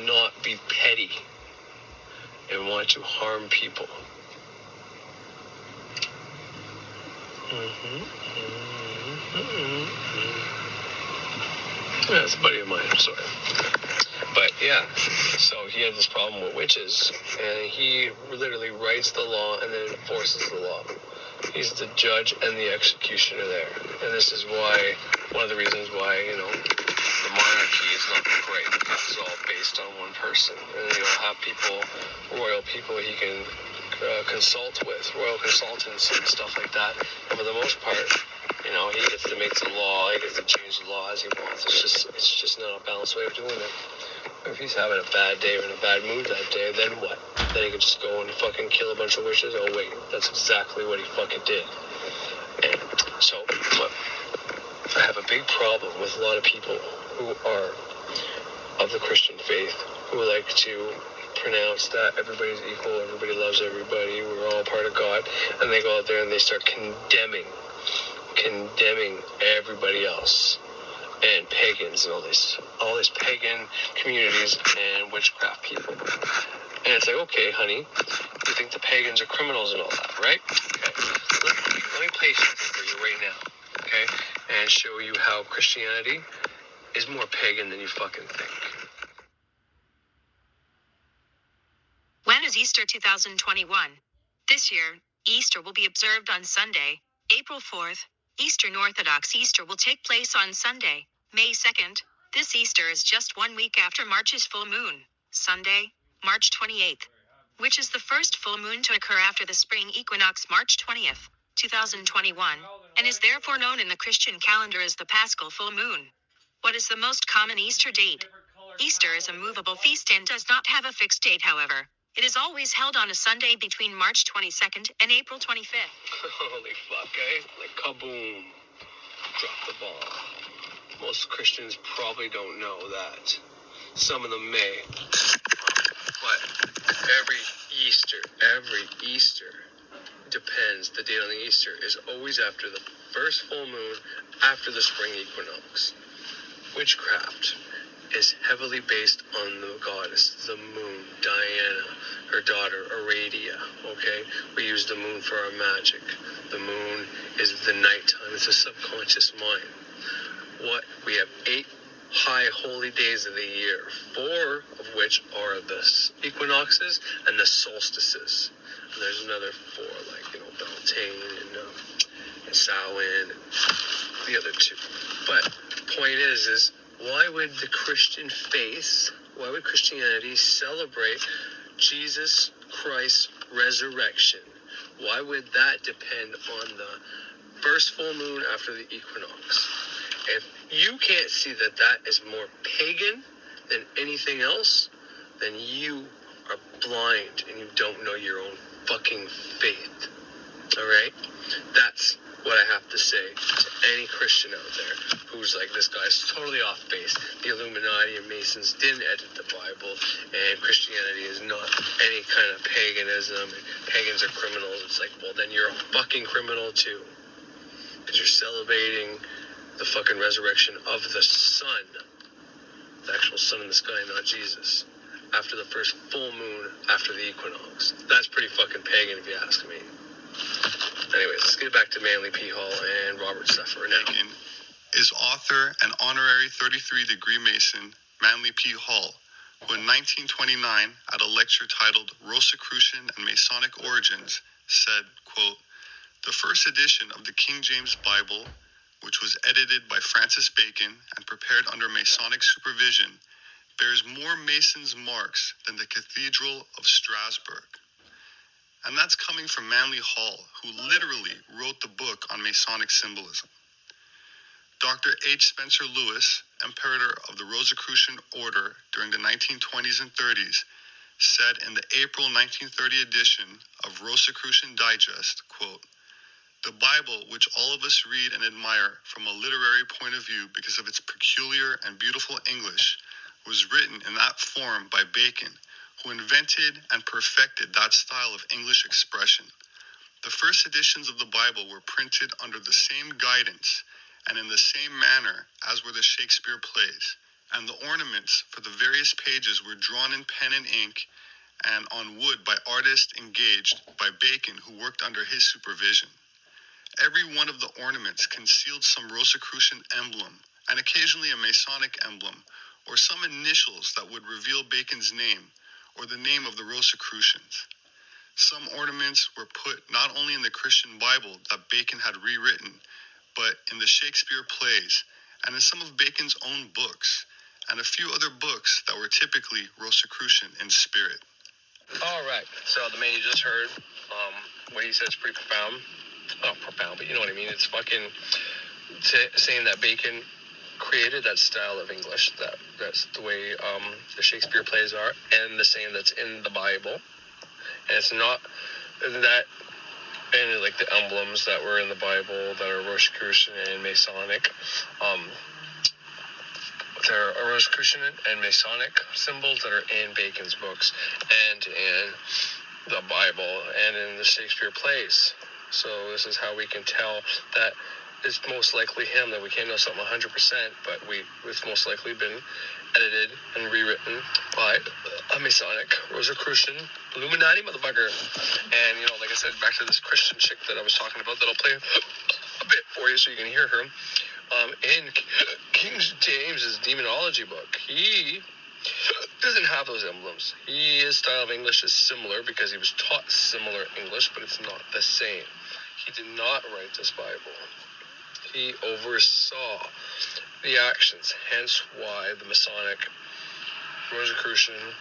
not be petty and want to harm people. Yeah, it's a buddy of mine, I'm sorry. But yeah, so he had this problem with witches, and he literally writes the law and then enforces the law. He's the judge and the executioner there. And this is why, one of the reasons why, the monarchy is not great, because it's all based on one person. And have people, royal people he can consult with, royal consultants and stuff like that. And for the most part, he gets to make the law, he gets to change the law as he wants. It's just not a balanced way of doing it. If he's having a bad day or in a bad mood that day, then what? Then he could just go and fucking kill a bunch of witches? Oh wait, that's exactly what he fucking did. And so, but I have a big problem with a lot of people who are of the Christian faith, who like to pronounce that everybody's equal, everybody loves everybody, we're all part of God, and they go out there and they start condemning everybody else, and pagans and all these pagan communities and witchcraft people. And it's like, okay, honey, you think the pagans are criminals and all that, right? Okay, let me play something for you right now, okay, and show you how Christianity is more pagan than you fucking think. When is Easter 2021? This year, Easter will be observed on Sunday, April 4th. Eastern Orthodox Easter will take place on Sunday, May 2nd. This Easter is just 1 week after March's full moon, Sunday, March 28th, which is the first full moon to occur after the spring equinox March 20th, 2021, and is therefore known in the Christian calendar as the Paschal full moon. What is the most common Easter date? Easter is a movable feast and does not have a fixed date, however. It is always held on a Sunday between March 22nd and April 25th. Holy fuck, eh? Like kaboom. Drop the bomb. Most Christians probably don't know that. Some of them may. But every Easter depends. The date on the Easter is always after the first full moon after the spring equinox. Witchcraft is heavily based on the goddess, the moon, Diana, her daughter, Aradia, okay? We use the moon for our magic. The moon is the nighttime. It's a subconscious mind. We have 8 high holy days of the year, 4 of which are the equinoxes and the solstices. And there's another 4, like, Beltane and Samhain and the other 2. But the point is why would the Christian faith, why would Christianity celebrate Jesus Christ's resurrection? Why would that depend on the first full moon after the equinox. If you can't see that that is more pagan than anything else, then you are blind and you don't know your own fucking faith. Alright? That's what I have to say to any Christian out there who's like, this guy's totally off base. The Illuminati and Masons didn't edit the Bible, and Christianity is not any kind of paganism, and pagans are criminals. It's like, well, then you're a fucking criminal too, because you're celebrating the fucking resurrection of the sun, the actual sun in the sky, not Jesus, after the first full moon after the equinox. That's pretty fucking pagan if you ask me. Anyways, let's get back to Manly P. Hall and Robert Suffer now. Bacon is author and honorary 33-degree Mason Manly P. Hall, who in 1929, at a lecture titled Rosicrucian and Masonic Origins, said, quote, "The first edition of the King James Bible, which was edited by Francis Bacon and prepared under Masonic supervision, bears more Mason's marks than the Cathedral of Strasbourg." And that's coming from Manly Hall, who literally wrote the book on Masonic symbolism. Dr. H. Spencer Lewis, Imperator of the Rosicrucian Order during the 1920s and 30s, said in the April 1930 edition of Rosicrucian Digest, quote, "The Bible, which all of us read and admire from a literary point of view because of its peculiar and beautiful English, was written in that form by Bacon, who invented and perfected that style of English expression. The first editions of the Bible were printed under the same guidance and in the same manner as were the Shakespeare plays, and the ornaments for the various pages were drawn in pen and ink and on wood by artists engaged by Bacon, who worked under his supervision. Every one of the ornaments concealed some Rosicrucian emblem, and occasionally a Masonic emblem, or some initials that would reveal Bacon's name, or the name of the Rosicrucians. Some ornaments were put not only in the Christian Bible that Bacon had rewritten, but in the Shakespeare plays, and in some of Bacon's own books, and a few other books that were typically Rosicrucian in spirit. All right, so the man you just heard, what he said is pretty profound. Not profound, but you know what I mean. It's fucking saying that Bacon created that style of English, that's the way the Shakespeare plays are, and the same that's in the Bible. And it's not that any like the emblems that were in the Bible that are Rosicrucian and Masonic, there are Rosicrucian and Masonic symbols that are in Bacon's books and in the Bible and in the Shakespeare plays. So this is how we can tell that it's most likely him, that we can't know something 100%, but it's most likely been edited and rewritten by a Masonic, Rosicrucian, Illuminati motherfucker. And, you know, like I said, back to this Christian chick that I was talking about, that I'll play a bit for you so you can hear her. In King James's demonology book, he doesn't have those emblems. His style of English is similar because he was taught similar English, but it's not the same. He did not write this Bible. He oversaw the actions, hence why the Masonic, Rosicrucian,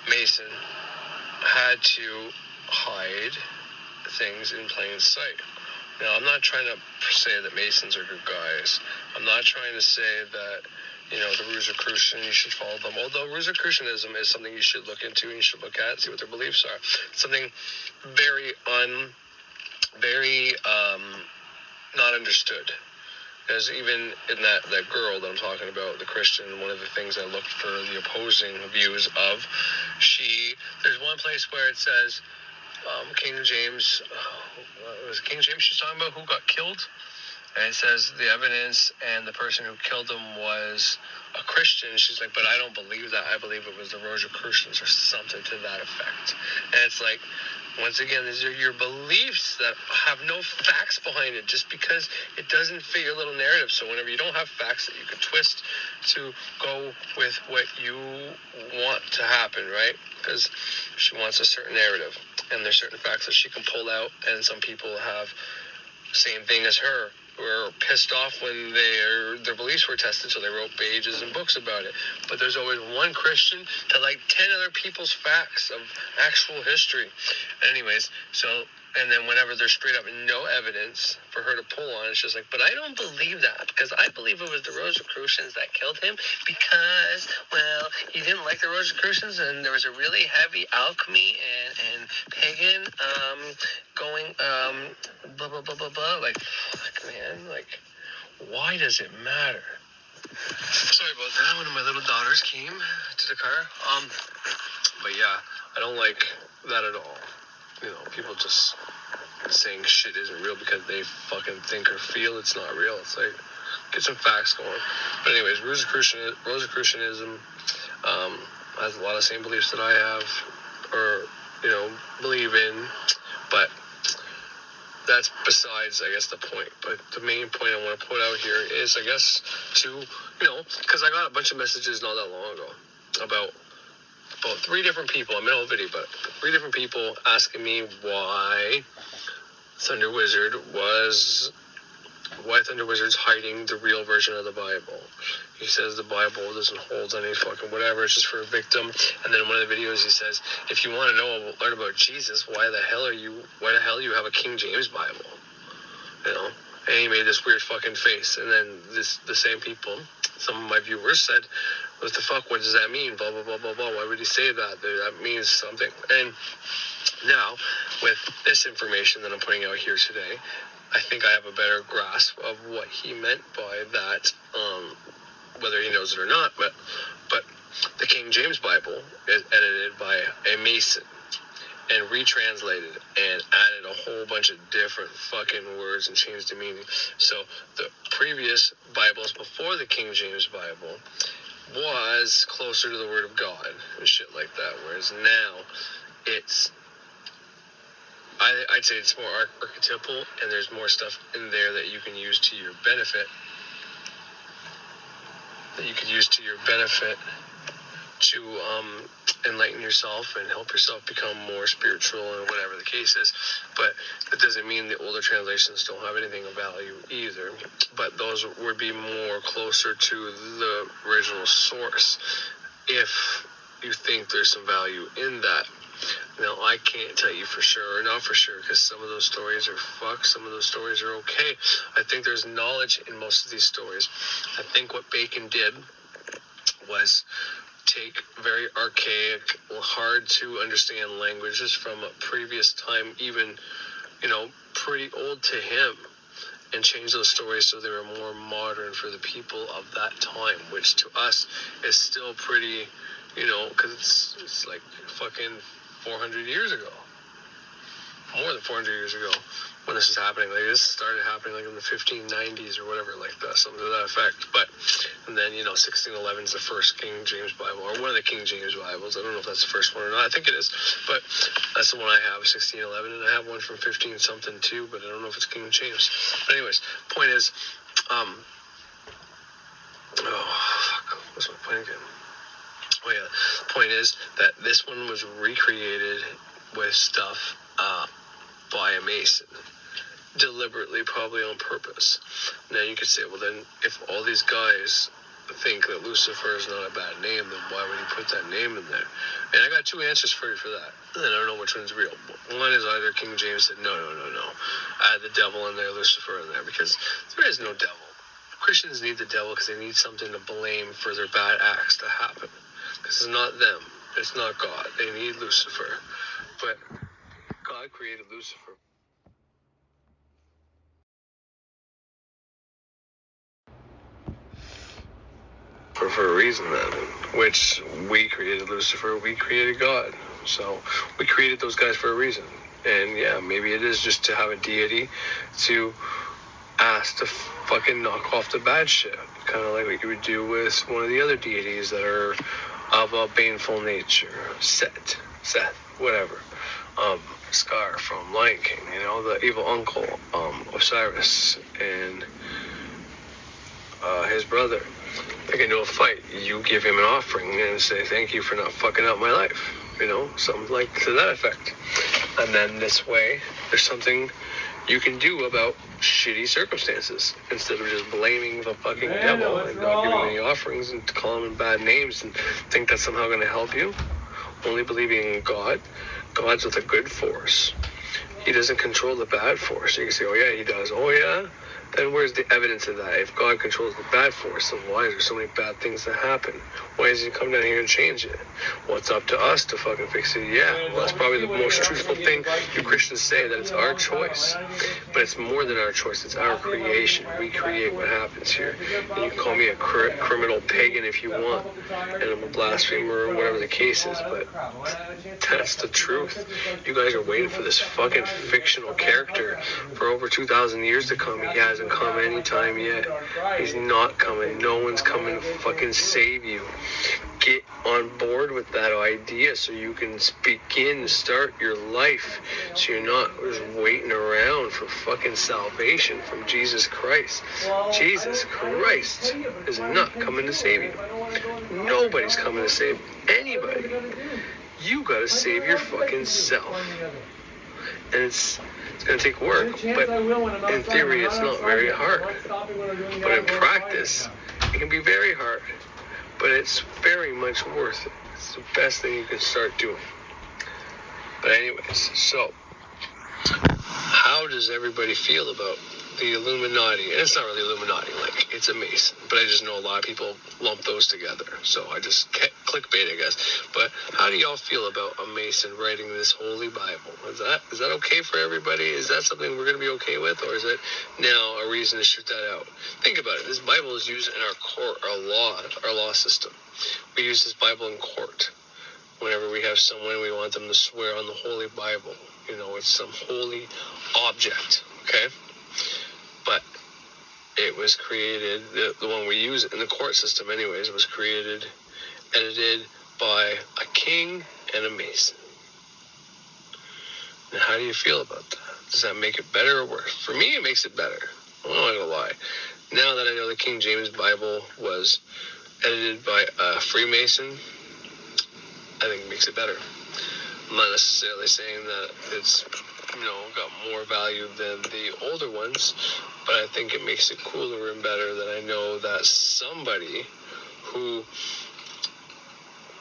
Mason had to hide things in plain sight. Now, I'm not trying to say that Masons are good guys. I'm not trying to say that, you know, the Rosicrucian, you should follow them. Although Rosicrucianism is something you should look into and you should look at and see what their beliefs are. It's something very not understood. Because even in that girl that I'm talking about, the Christian, one of the things I looked for the opposing views of, there's one place where it says, King James, was it King James she's talking about, who got killed? And it says the evidence and the person who killed him was a Christian. She's like, but I don't believe that. I believe it was the Rosicrucians or something to that effect. And it's like, once again, these are your beliefs that have no facts behind it, just because it doesn't fit your little narrative. So whenever you don't have facts that you can twist to go with what you want to happen, right? Because she wants a certain narrative, and there's certain facts that she can pull out, and some people have same thing as her, were pissed off when their beliefs were tested, so they wrote pages and books about it. But there's always one Christian to like 10 other people's facts of actual history. Anyways, so, and then whenever there's straight up no evidence for her to pull on, it's just like, but I don't believe that, because I believe it was the Rosicrucians that killed him because, well, he didn't like the Rosicrucians, and there was a really heavy alchemy and pagan going blah blah blah blah blah. Like, fuck, man, like, why does it matter? Sorry about that. One of my little daughters came to the car. But yeah, I don't like that at all. You know, people just saying shit isn't real because they fucking think or feel it's not real. It's like, get some facts going. But anyways, Rosicrucianism has a lot of the same beliefs that I have, or, you know, believe in, but that's besides, I guess, the point. But the main point I want to put out here is, I guess, to, you know, because I got a bunch of messages not that long ago about 3 different people. I'm in a video, but 3 different people asking me why Thunder Wizard's hiding the real version of the Bible. He says the Bible doesn't hold any fucking whatever, it's just for a victim. And then in one of the videos he says, if you want to learn about Jesus, why the hell you have a King James Bible? You know? And he made this weird fucking face. And then the same people, some of my viewers said, what the fuck, what does that mean? Blah, blah, blah, blah, blah. Why would he say that? That means something. And now, with this information that I'm putting out here today, I think I have a better grasp of what he meant by that, whether he knows it or not. But the King James Bible is edited by a Mason and retranslated and added a whole bunch of different fucking words and changed the meaning. So the previous Bibles before the King James Bible was closer to the Word of God and shit like that, whereas now it's, I'd say it's more archetypal, and there's more stuff in there that you can use to your benefit, to enlighten yourself and help yourself become more spiritual and whatever the case is. But it doesn't mean the older translations don't have anything of value either, but those would be more closer to the original source if you think there's some value in that. Now, I can't tell you for sure or not for sure, because some of those stories are fucked, some of those stories are okay. I think there's knowledge in most of these stories. I think what Bacon did was take very archaic, hard to understand languages from a previous time, even, you know, pretty old to him, and change those stories so they were more modern for the people of that time, which to us is still pretty, you know, because it's like fucking 400 years ago, more than 400 years ago, when this is happening. Like, this started happening like in the 1590s or whatever, like that, something to that effect. But, and then, you know, 1611 is the first King James Bible, or one of the King James Bibles. I don't know if that's the first one or not. I think it is, but that's the one I have, 1611, and I have one from 15 something too, but I don't know if it's King James. But anyways, point is, what's my point again? Oh yeah, point is that this one was recreated with stuff by a Mason, deliberately, probably on purpose. Now you could say, well then, if all these guys think that Lucifer is not a bad name, then why would he put that name in there? And I got 2 answers for you for that, and I don't know which one's real. One is either King James said, no, add the devil in there, Lucifer in there, because there is no devil. Christians need the devil because they need something to blame for their bad acts to happen. Because it's not them. It's not God. They need Lucifer. But God created Lucifer. For a reason then. Which we created Lucifer, we created God. So we created those guys for a reason. And yeah, maybe it is just to have a deity to ask to fucking knock off the bad shit. Kind of like what you would do with one of the other deities that are of a baneful nature. Seth, whatever. Scar from Lion King, you know, the evil uncle, Osiris, and his brother. They get into a fight. You give him an offering and say, thank you for not fucking up my life. You know, something like to that effect. And then this way, there's something you can do about shitty circumstances instead of just blaming the fucking devil and not giving any offerings and calling him bad names and think that's somehow going to help you. Only believing in God. God's with a good force. He doesn't control the bad force. You can say, oh yeah, he does. Oh yeah? Then where's the evidence of that? If God controls the bad force, then why is there so many bad things that happen? Why does he come down here and change it? Well, it's up to us to fucking fix it. Yeah, well, that's probably the most truthful thing you Christians say, that it's our choice. But it's more than our choice. It's our creation. We create what happens here. And you can call me a criminal pagan if you want, and I'm a blasphemer or whatever the case is, but that's the truth. You guys are waiting for this fucking fictional character for over 2,000 years to come. He hasn't come anytime yet. He's not coming. No one's coming to fucking save you. Get on board with that idea so you can begin to start your life, so you're not just waiting around for fucking salvation from Jesus Christ. Jesus Christ is not coming to save you. Nobody's coming to save anybody. You gotta save your fucking self. And it's going to take work, but in theory it's not very hard. But in practice, it can be very hard. But it's very much worth it. It's the best thing you can start doing. But anyways, so how does everybody feel about the Illuminati? And it's not really Illuminati, like, it's a Mason. But I just know a lot of people lump those together. So I just clickbait, I guess. But how do y'all feel about a Mason writing this Holy Bible? Is that okay for everybody? Is that something we're going to be okay with? Or is it now a reason to shoot that out? Think about it. This Bible is used in our court, our law system. We use this Bible in court. Whenever we have someone, we want them to swear on the Holy Bible. You know, it's some holy object, okay? But it was created, the one we use in the court system anyways, was created, edited by a king and a Mason. Now, how do you feel about that? Does that make it better or worse? For me, it makes it better. I'm not going to lie. Now that I know the King James Bible was edited by a Freemason, I think it makes it better. I'm not necessarily saying that it's, got more value than the older ones, but I think it makes it cooler and better that I know that somebody who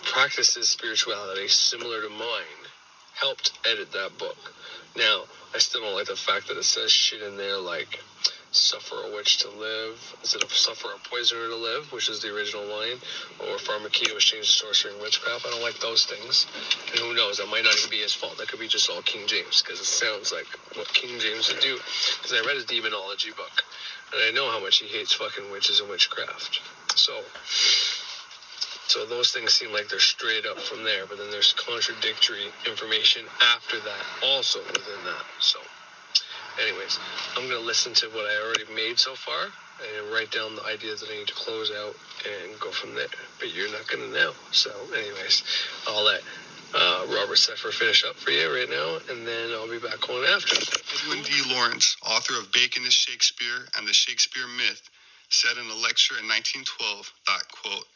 practices spirituality similar to mine helped edit that book. Now, I still don't like the fact that it says shit in there like suffer a witch to live instead of suffer a poisoner to live, which is the original line, or pharmakia was changed to sorcery and witchcraft. I don't like those things. And who knows, that might not even be his fault. That could be just all King James, because it sounds like what King James would do. Because I read his demonology book, and I know how much he hates fucking witches and witchcraft. So those things seem like they're straight up from there, but then there's contradictory information after that also within that. So anyways, I'm going to listen to what I already made so far and write down the ideas that I need to close out and go from there. But you're not going to know. So anyways, I'll let Robert Seffer finish up for you right now, and then I'll be back on after. Edwin D. Lawrence, author of Bacon is Shakespeare and the Shakespeare Myth, said in a lecture in 1912 that, quote,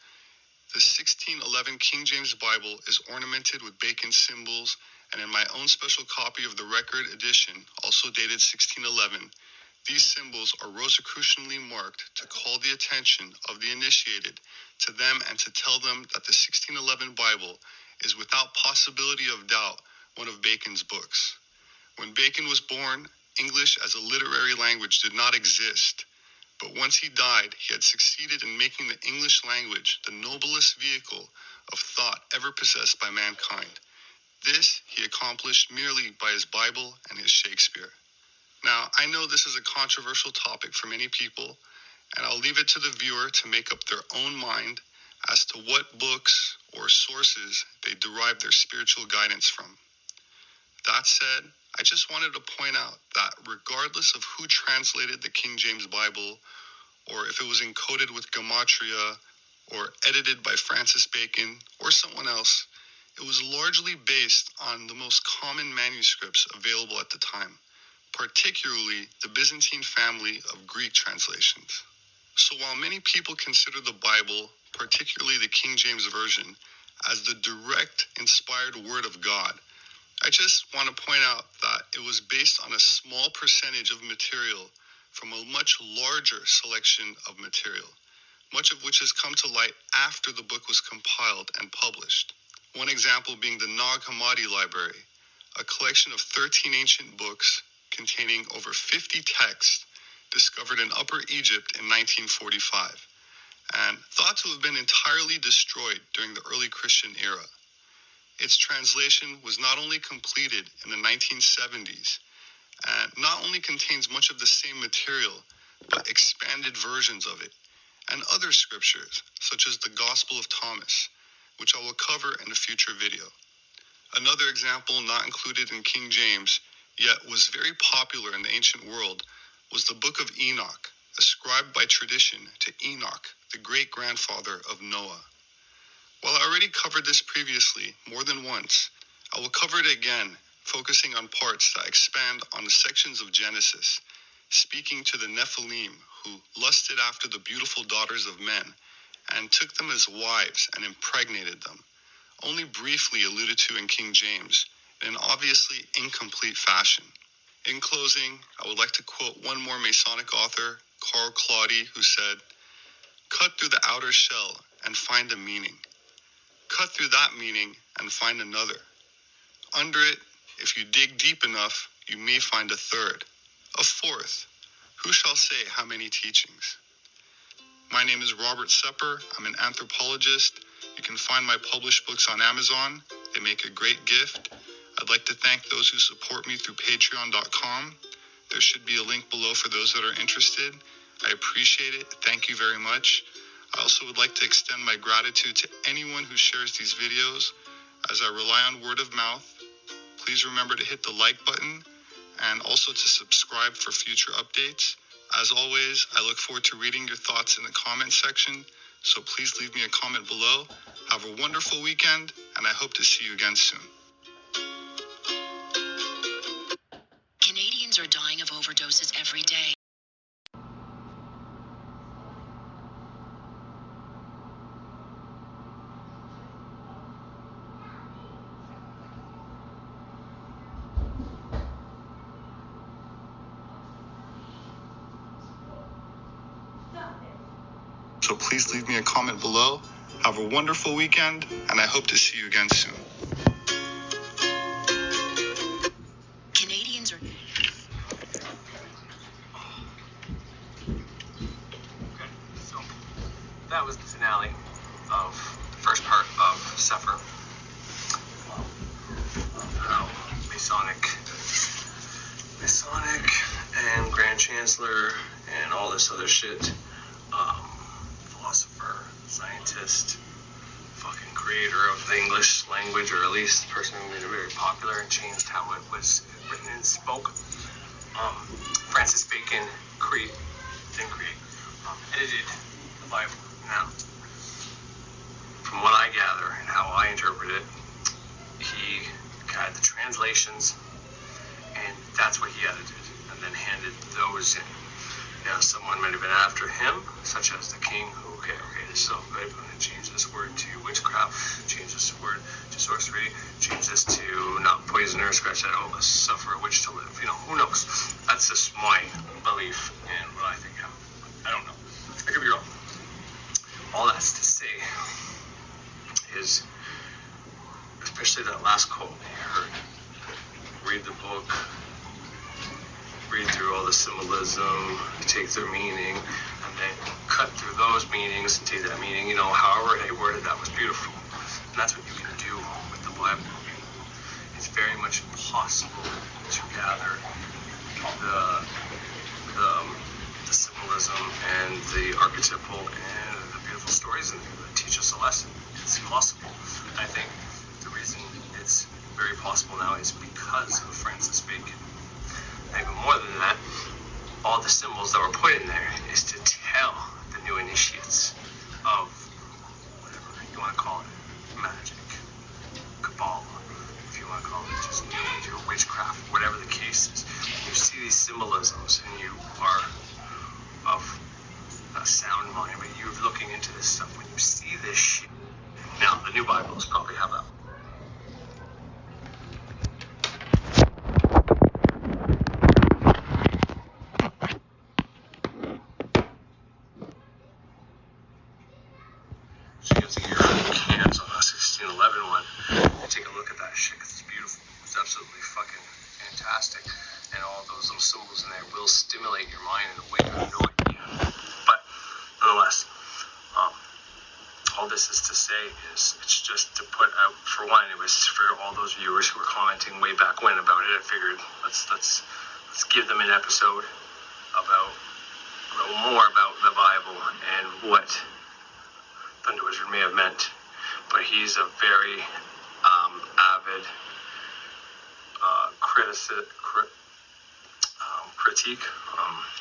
"The 1611 King James Bible is ornamented with Bacon symbols, and in my own special copy of the record edition, also dated 1611, these symbols are Rosicrucianly marked to call the attention of the initiated to them and to tell them that the 1611 Bible is without possibility of doubt one of Bacon's books. When Bacon was born, English as a literary language did not exist. But once he died, he had succeeded in making the English language the noblest vehicle of thought ever possessed by mankind. This he accomplished merely by his Bible and his Shakespeare." Now, I know this is a controversial topic for many people, and I'll leave it to the viewer to make up their own mind as to what books or sources they derive their spiritual guidance from. That said, I just wanted to point out that regardless of who translated the King James Bible, or if it was encoded with gematria, or edited by Francis Bacon or someone else, it was largely based on the most common manuscripts available at the time, particularly the Byzantine family of Greek translations. So while many people consider the Bible, particularly the King James Version, as the direct inspired word of God, I just want to point out that it was based on a small percentage of material from a much larger selection of material, much of which has come to light after the book was compiled and published. One example being the Nag Hammadi Library, a collection of 13 ancient books containing over 50 texts discovered in Upper Egypt in 1945, and thought to have been entirely destroyed during the early Christian era. Its translation was not only completed in the 1970s, and not only contains much of the same material, but expanded versions of it, and other scriptures, such as the Gospel of Thomas, which I will cover in a future video. Another example not included in King James, yet was very popular in the ancient world, was the Book of Enoch, ascribed by tradition to Enoch, the great-grandfather of Noah. While I already covered this previously more than once, I will cover it again, focusing on parts that expand on the sections of Genesis, speaking to the Nephilim who lusted after the beautiful daughters of men and took them as wives and impregnated them, only briefly alluded to in King James, in an obviously incomplete fashion. In closing, I would like to quote one more Masonic author, Carl Claudy, who said, "Cut through the outer shell and find a meaning. Cut through that meaning and find another. Under it, if you dig deep enough, you may find a third, a fourth. Who shall say how many teachings?" My name is Robert Sepper. I'm an anthropologist. You can find my published books on Amazon. They make a great gift. I'd like to thank those who support me through patreon.com. There should be a link below for those that are interested. I appreciate it. Thank you very much. I also would like to extend my gratitude to anyone who shares these videos. As I rely on word of mouth, please remember to hit the like button and also to subscribe for future updates. As always, I look forward to reading your thoughts in the comment section, so please leave me a comment below. Have a wonderful weekend, and I hope to see you again soon. Canadians are dying of overdoses every day. So please leave me a comment below. Have a wonderful weekend, and I hope to see you again soon. Canadians are... Okay, so that was the finale of the first part of Sepher. How Masonic and Grand Chancellor and all this other shit. Philosopher, scientist, fucking creator of the English language, or at least the person who made it very popular and changed how it was written and spoke. Francis Bacon edited the Bible. Now, from what I gather and how I interpret it, he had the translations, and that's what he edited, and then handed those in. Now, someone might have been after him, such as the king, who, okay, this is all good, I'm going to change this word to witchcraft, change this word to sorcery, change this to not poisoner, scratch that, let's suffer a witch to live. Who knows? That's just my belief and what I think happened. I don't know. I could be wrong. All that's to say is, especially that last quote you heard, read the book, read through all the symbolism, take their meaning, and then cut through those meanings and take that meaning, however they worded that was beautiful. And that's what you can do with the Bible. It's very much possible to gather the symbolism and the archetypal and the beautiful stories in there that teach us a lesson. It's possible. And I think the reason it's very possible now is because of Francis Bacon. Even more than that, all the symbols that were put in there is to tell the new initiates of whatever you want to call it, magic, Kabbalah, if you want to call it just New Age or witchcraft, whatever the case is. When you see these symbolisms and you are of a sound mind, but you're looking into this stuff, when you see this shit, now the new Bibles probably have that. all those little symbols in there will stimulate your mind in a way you have no idea. But nonetheless, all this is to say is it's just to put out, for one, it was for all those viewers who were commenting way back when about it. I figured let's give them an episode about a little more about the Bible and what Thunder Wizard may have meant. But he's a very avid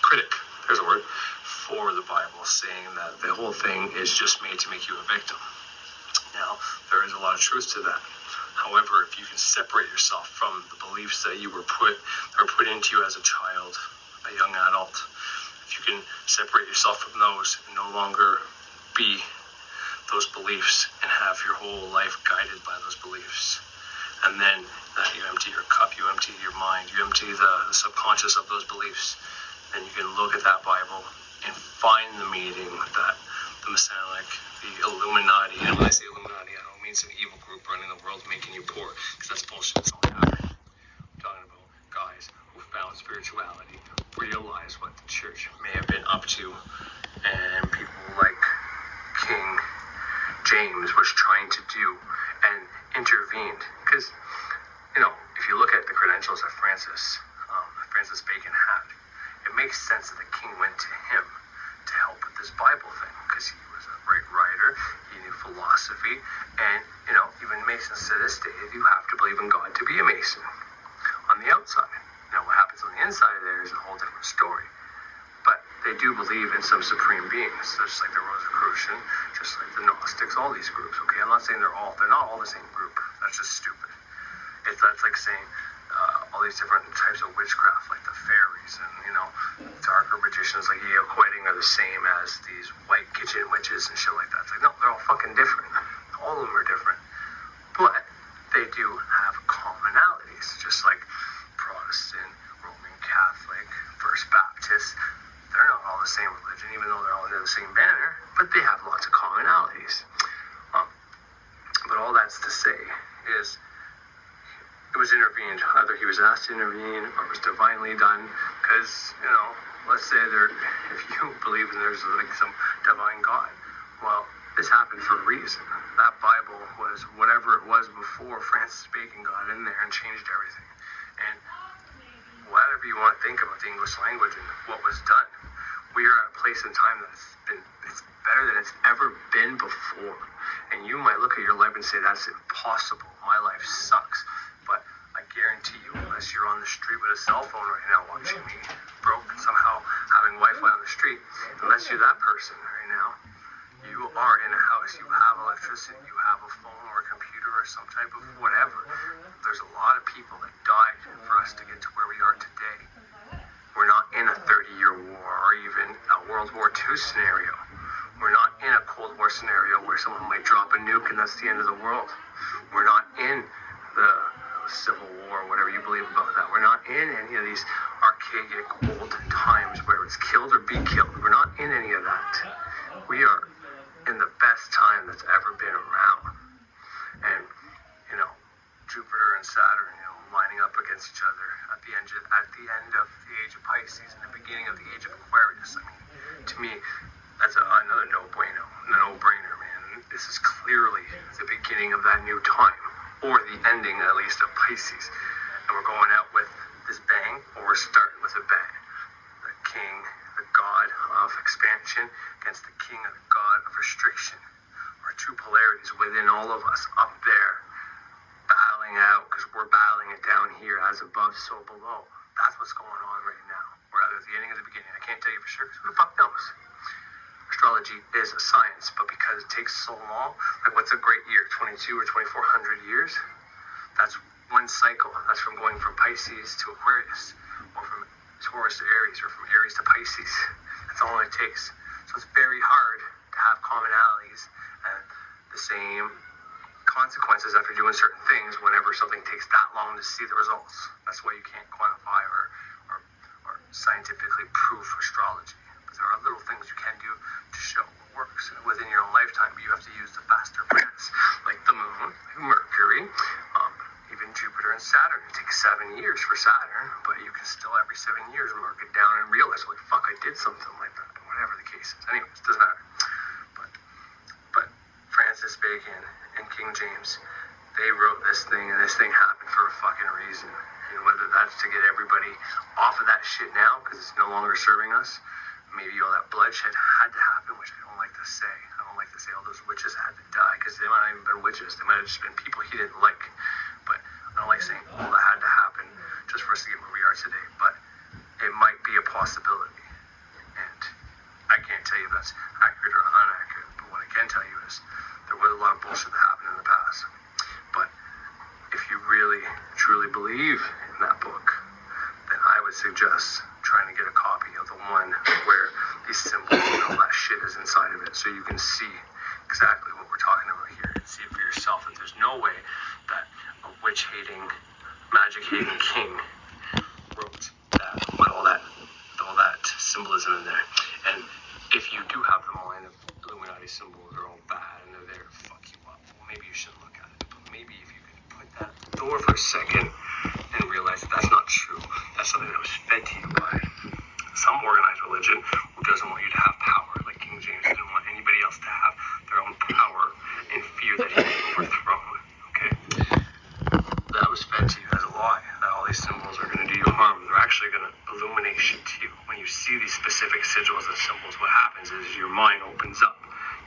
critic, there's a word, for the Bible, saying that the whole thing is just made to make you a victim. Now, there is a lot of truth to that. However, if you can separate yourself from the beliefs that you were put into you as a child, a young adult, if you can separate yourself from those and no longer be those beliefs and have your whole life guided by those beliefs, and then you empty your cup, you empty your mind, you empty the subconscious of those beliefs, then you can look at that Bible and find the meaning that the Masonic, the Illuminati, and when I say Illuminati, I don't mean some evil group running the world making you poor, because that's bullshit. It's not happening. I'm talking about guys who found spirituality, realized what the church may have been up to, and people like King James was trying to do, and intervened. Because, if you look at the credentials that Francis Bacon had, it makes sense that the king went to him to help with this Bible thing, because he was a great writer, he knew philosophy, and, even Masons to this day, you have to believe in God to be a Mason on the outside. Now, what happens on the inside there is a whole different story. But they do believe in some supreme beings, just like the Rosicrucian, just like the Gnostics, all these groups, okay? I'm not saying they're not all the same group. That's just stupid. That's like saying all these different types of witchcraft, like the fairies and, darker magicians like equating are the same as these white kitchen witches and shit like that. It's like, no, they're all fucking different. All of them are different. But they do have commonalities, just like Protestant, Roman Catholic, First Baptist. They're not all the same religion, even though they're all under the same banner, but they have lots of commonalities. But all that's to say is it was intervened. Either he was asked to intervene or it was divinely done, because, let's say if you believe there's like some divine God, well, this happened for a reason. That Bible was whatever it was before Francis Bacon got in there and changed everything. And whatever you want to think about the English language and what was done, we are at a place in time it's better than it's ever been before. And you might look at your life and say, that's impossible. My life sucks. But I guarantee you, unless you're on the street with a cell phone right now watching me, broke somehow having Wi-Fi on the street, unless you're that person right now, you are in a house, you have electricity, you have a phone or a computer or some type of whatever. There's a lot of people that died for us to get to where we are today. We're not in a 30-year war or even a World War II scenario. We're not in a Cold War scenario where someone might drop a nuke and that's the end of the world. We're not in the Civil War, whatever you believe about that. We're not in any of these archaic old times where it's killed or be killed. We're not in any of that. We are in the best time that's ever been around. And, Jupiter and Saturn, lining up against each other at the end of the age of Pisces and the beginning of the age of Aquarius. I mean, to me, that's another no-brainer, man. This is clearly the beginning of that new time, or the ending, at least, of Pisces. And we're going out with this bang, or we're starting with a bang. The king, the god of expansion, against the king and the god of restriction, are two polarities within all of us, up there, battling out, because we're battling it down here, as above, so below. That's what's going on right now. We're either at the ending or the beginning. I can't tell you for sure, because who the fuck knows? Astrology is a science, but because it takes so long, like what's a great year, 22 or 2400 years? That's one cycle. That's from going from Pisces to Aquarius, or from Taurus to Aries, or from Aries to Pisces. That's all it takes. So it's very hard to have commonalities and the same consequences after doing certain things whenever something takes that long to see the results. That's why you can't quantify or scientifically prove astrology. But there are little things you can do to show what works within your own lifetime, but you have to use the faster planets, like the moon, like Mercury, even Jupiter and Saturn. It takes 7 years for Saturn, but you can can still every 7 years mark it down and realize, like, fuck, I did something like that, whatever the case is. Anyways, it doesn't matter. But Francis Bacon and King James, they wrote this thing, and this thing happened for a fucking reason. And whether that's to get everybody off of that shit now, because it's no longer serving us, maybe all that bloodshed had to happen, which I don't like to say. I don't like to say all those witches had to die, because they might not even been witches. They might have just been people he didn't like. But I don't like saying all that had to happen just for us to get where we are today. But it might be a possibility. And I can't tell you if that's accurate or inaccurate, but what I can tell you is there was a lot of bullshit that happened in the past. But if you really, truly believe in that book, then I would suggest trying to get a copy of the one where these symbols and all that shit is inside of it, so you can see exactly what we're talking about here and see it for yourself, that there's no way that a witch-hating, magic-hating king wrote that with all that symbolism in there. And if you do have the mind of Illuminati symbols, they're all bad and they're there to fuck you up, well, maybe you shouldn't look at it. But maybe if you can put that at the door for a second and realize that that's not true, that's something that was fed to you by some organized religion who doesn't want you to have power, like King James didn't want anybody else to have their own power and fear that he would be overthrown. Okay? That was fed to you as a lie, that all these symbols are going to do you harm. They're actually going to illuminate shit to you. When you see these specific sigils and symbols, what happens is your mind opens up.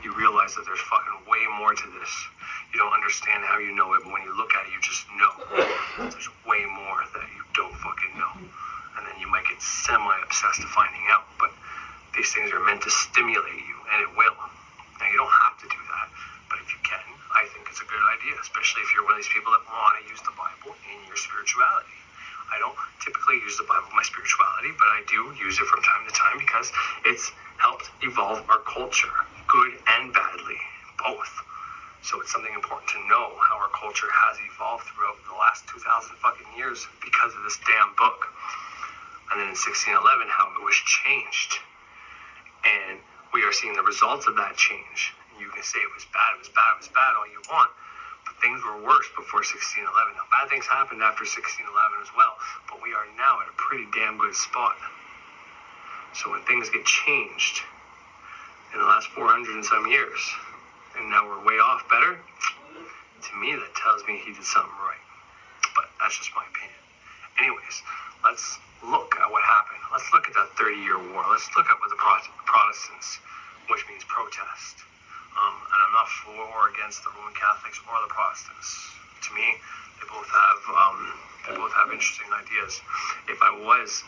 You realize that there's fucking way more to this. You don't understand how you know it, but when you look at it, you just know. There's way more that you don't fucking know. And then you might get semi-obsessed to finding out, but these things are meant to stimulate you, and it will. Now, you don't have to do that, but if you can, I think it's a good idea, especially if you're one of these people that want to use the Bible in your spirituality. I don't typically use the Bible in my spirituality, but I do use it from time to time because it's helped evolve our culture, good and badly, both. So it's something important to know how our culture has evolved throughout the last 2,000 fucking years because of this damn book. And then in 1611, how it was changed. And we are seeing the results of that change. You can say it was bad all you want, but things were worse before 1611. Now, bad things happened after 1611 as well, but we are now at a pretty damn good spot. So when things get changed in the last 400 and some years, and now we're way off better, to me that tells me he did something right. But that's just my opinion. Anyways, let's look at what happened. Let's look at that 30-year war. Let's look at what the Protestants, which means protest. And I'm not for or against the Roman Catholics or the Protestants. To me, they both have interesting ideas. If I was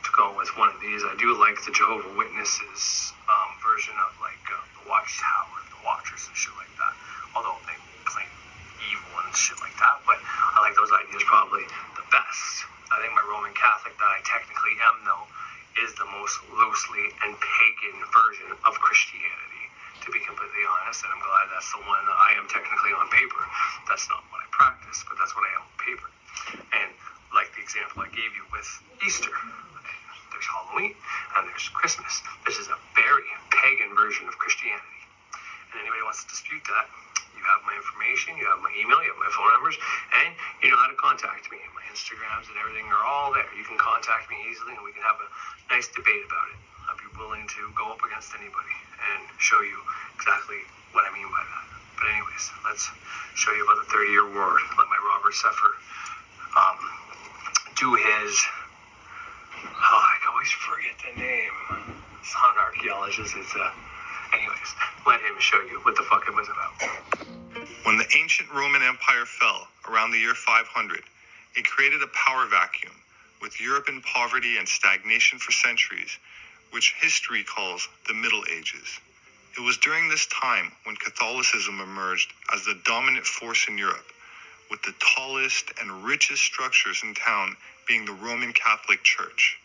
to go with one of these, I do like the Jehovah's Witnesses version of like the Watchtower, the Watchers and shit like that. Although they claim evil and shit like that, but I like those ideas probably the best. I think my Roman Catholic that I technically am, though, is the most loosely and pagan version of Christianity, to be completely honest, and I'm glad that's the one that I am technically on paper. That's not what I practice, but that's what I am on paper. And like the example I gave you with Easter, there's Halloween and there's Christmas. This is a very pagan version of Christianity. And anybody wants to dispute that, you have my information, you have my email, you have my phone numbers, and you know how to contact me. My Instagrams and everything are all there. You can contact me easily, and we can have a nice debate about it. I'd be willing to go up against anybody and show you exactly what I mean by that. But anyways, let's show you about the 30-year war. Let my Robert Seffer do his... Oh, I always forget the name. It's not an archaeologist. It's anyways, let him show you what the fuck it was about. When the ancient Roman Empire fell around the year 500, it created a power vacuum, with Europe in poverty and stagnation for centuries, which history calls the Middle Ages. It was during this time when Catholicism emerged as the dominant force in Europe, with the tallest and richest structures in town being the Roman Catholic Church.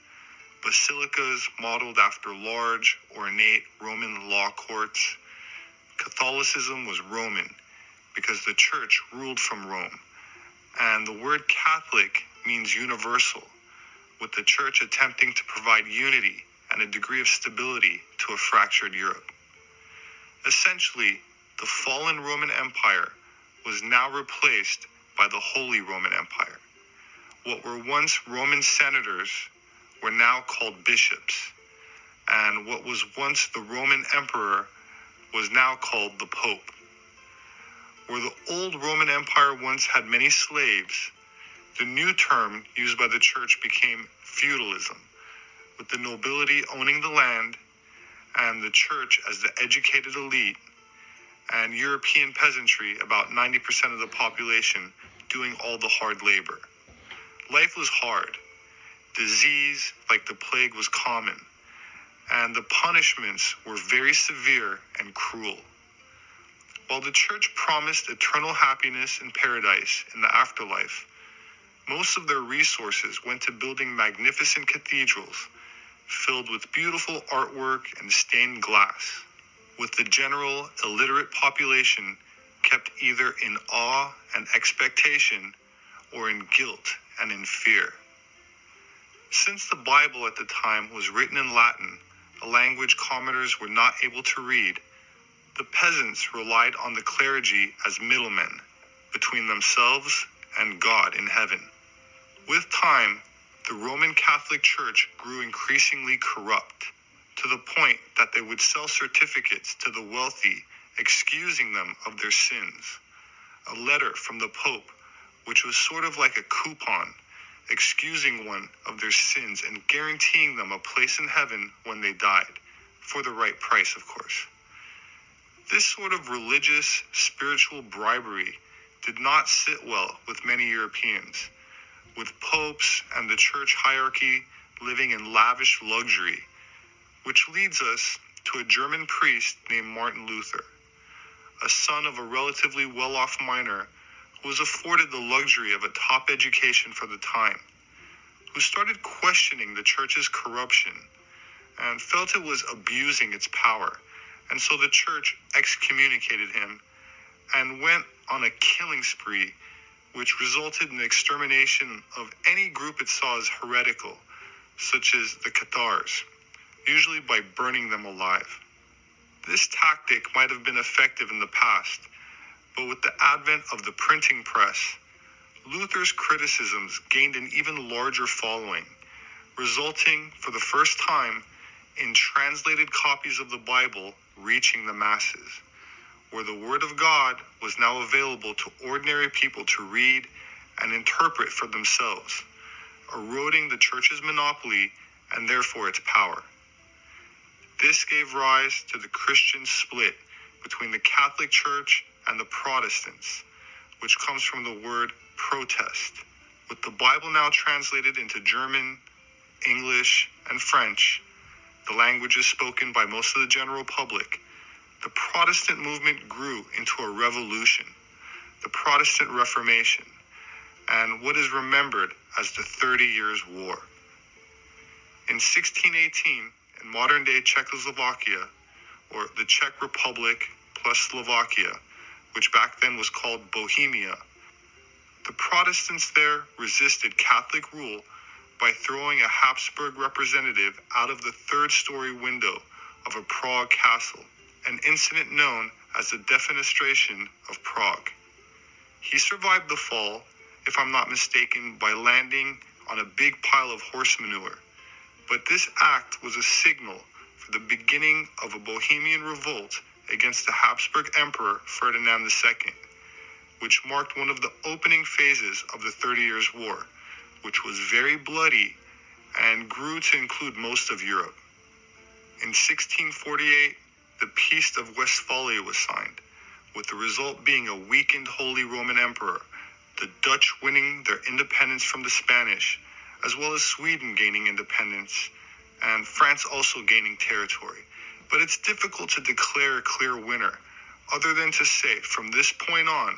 Basilicas modeled after large, ornate Roman law courts. Catholicism was Roman because the Church ruled from Rome, and the word Catholic means universal, with the Church attempting to provide unity and a degree of stability to a fractured Europe. Essentially, the fallen Roman Empire was now replaced by the Holy Roman Empire, What were once Roman senators were now called bishops, and what was once the Roman emperor was now called the Pope. Where the old Roman Empire once had many slaves, the new term used by the church became feudalism, with the nobility owning the land and the church as the educated elite, and European peasantry, about 90% of the population, doing all the hard labor. Life was hard. Disease, like the plague, was common, and the punishments were very severe and cruel. While the church promised eternal happiness and paradise in the afterlife, most of their resources went to building magnificent cathedrals filled with beautiful artwork and stained glass, with the general illiterate population kept either in awe and expectation or in guilt and in fear. Since the Bible at the time was written in Latin, a language commoners were not able to read, the peasants relied on the clergy as middlemen between themselves and God in heaven. With time, the Roman Catholic Church grew increasingly corrupt, to the point that they would sell certificates to the wealthy, excusing them of their sins. A letter from the Pope, which was sort of like a coupon, excusing one of their sins and guaranteeing them a place in heaven when they died, for the right price, of course. This sort of religious, spiritual bribery did not sit well with many Europeans, with popes and the church hierarchy living in lavish luxury, which leads us to a German priest named Martin Luther, a son of a relatively well-off miner who was afforded the luxury of a top education for the time, who started questioning the church's corruption and felt it was abusing its power, and so the church excommunicated him and went on a killing spree, which resulted in the extermination of any group it saw as heretical, such as the Cathars, usually by burning them alive. This tactic might have been effective in the past, but with the advent of the printing press, Luther's criticisms gained an even larger following, resulting for the first time in translated copies of the Bible reaching the masses, where the Word of God was now available to ordinary people to read and interpret for themselves, eroding the church's monopoly and therefore its power. This gave rise to the Christian split between the Catholic Church and the Protestants, which comes from the word protest. With the Bible now translated into German, English, and French, the languages spoken by most of the general public, the Protestant movement grew into a revolution, the Protestant Reformation, and what is remembered as the 30 Years' War. In 1618, in modern-day Czechoslovakia, or the Czech Republic plus Slovakia, which back then was called Bohemia, the Protestants there resisted Catholic rule by throwing a Habsburg representative out of the third-story window of a Prague castle, an incident known as the Defenestration of Prague. He survived the fall, if I'm not mistaken, by landing on a big pile of horse manure. But this act was a signal for the beginning of a Bohemian revolt against the Habsburg Emperor Ferdinand II, which marked one of the opening phases of the 30 Years' War, which was very bloody and grew to include most of Europe. In 1648, the Peace of Westphalia was signed, with the result being a weakened Holy Roman Emperor, the Dutch winning their independence from the Spanish, as well as Sweden gaining independence, and France also gaining territory. But it's difficult to declare a clear winner, other than to say, from this point on,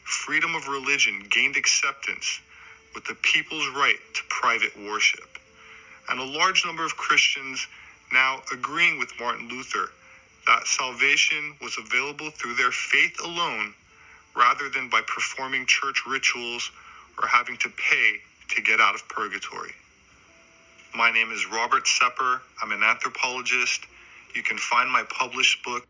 freedom of religion gained acceptance with the people's right to private worship, and a large number of Christians now agreeing with Martin Luther that salvation was available through their faith alone, rather than by performing church rituals or having to pay to get out of purgatory. My name is Robert Sepper. I'm an anthropologist. You can find my published book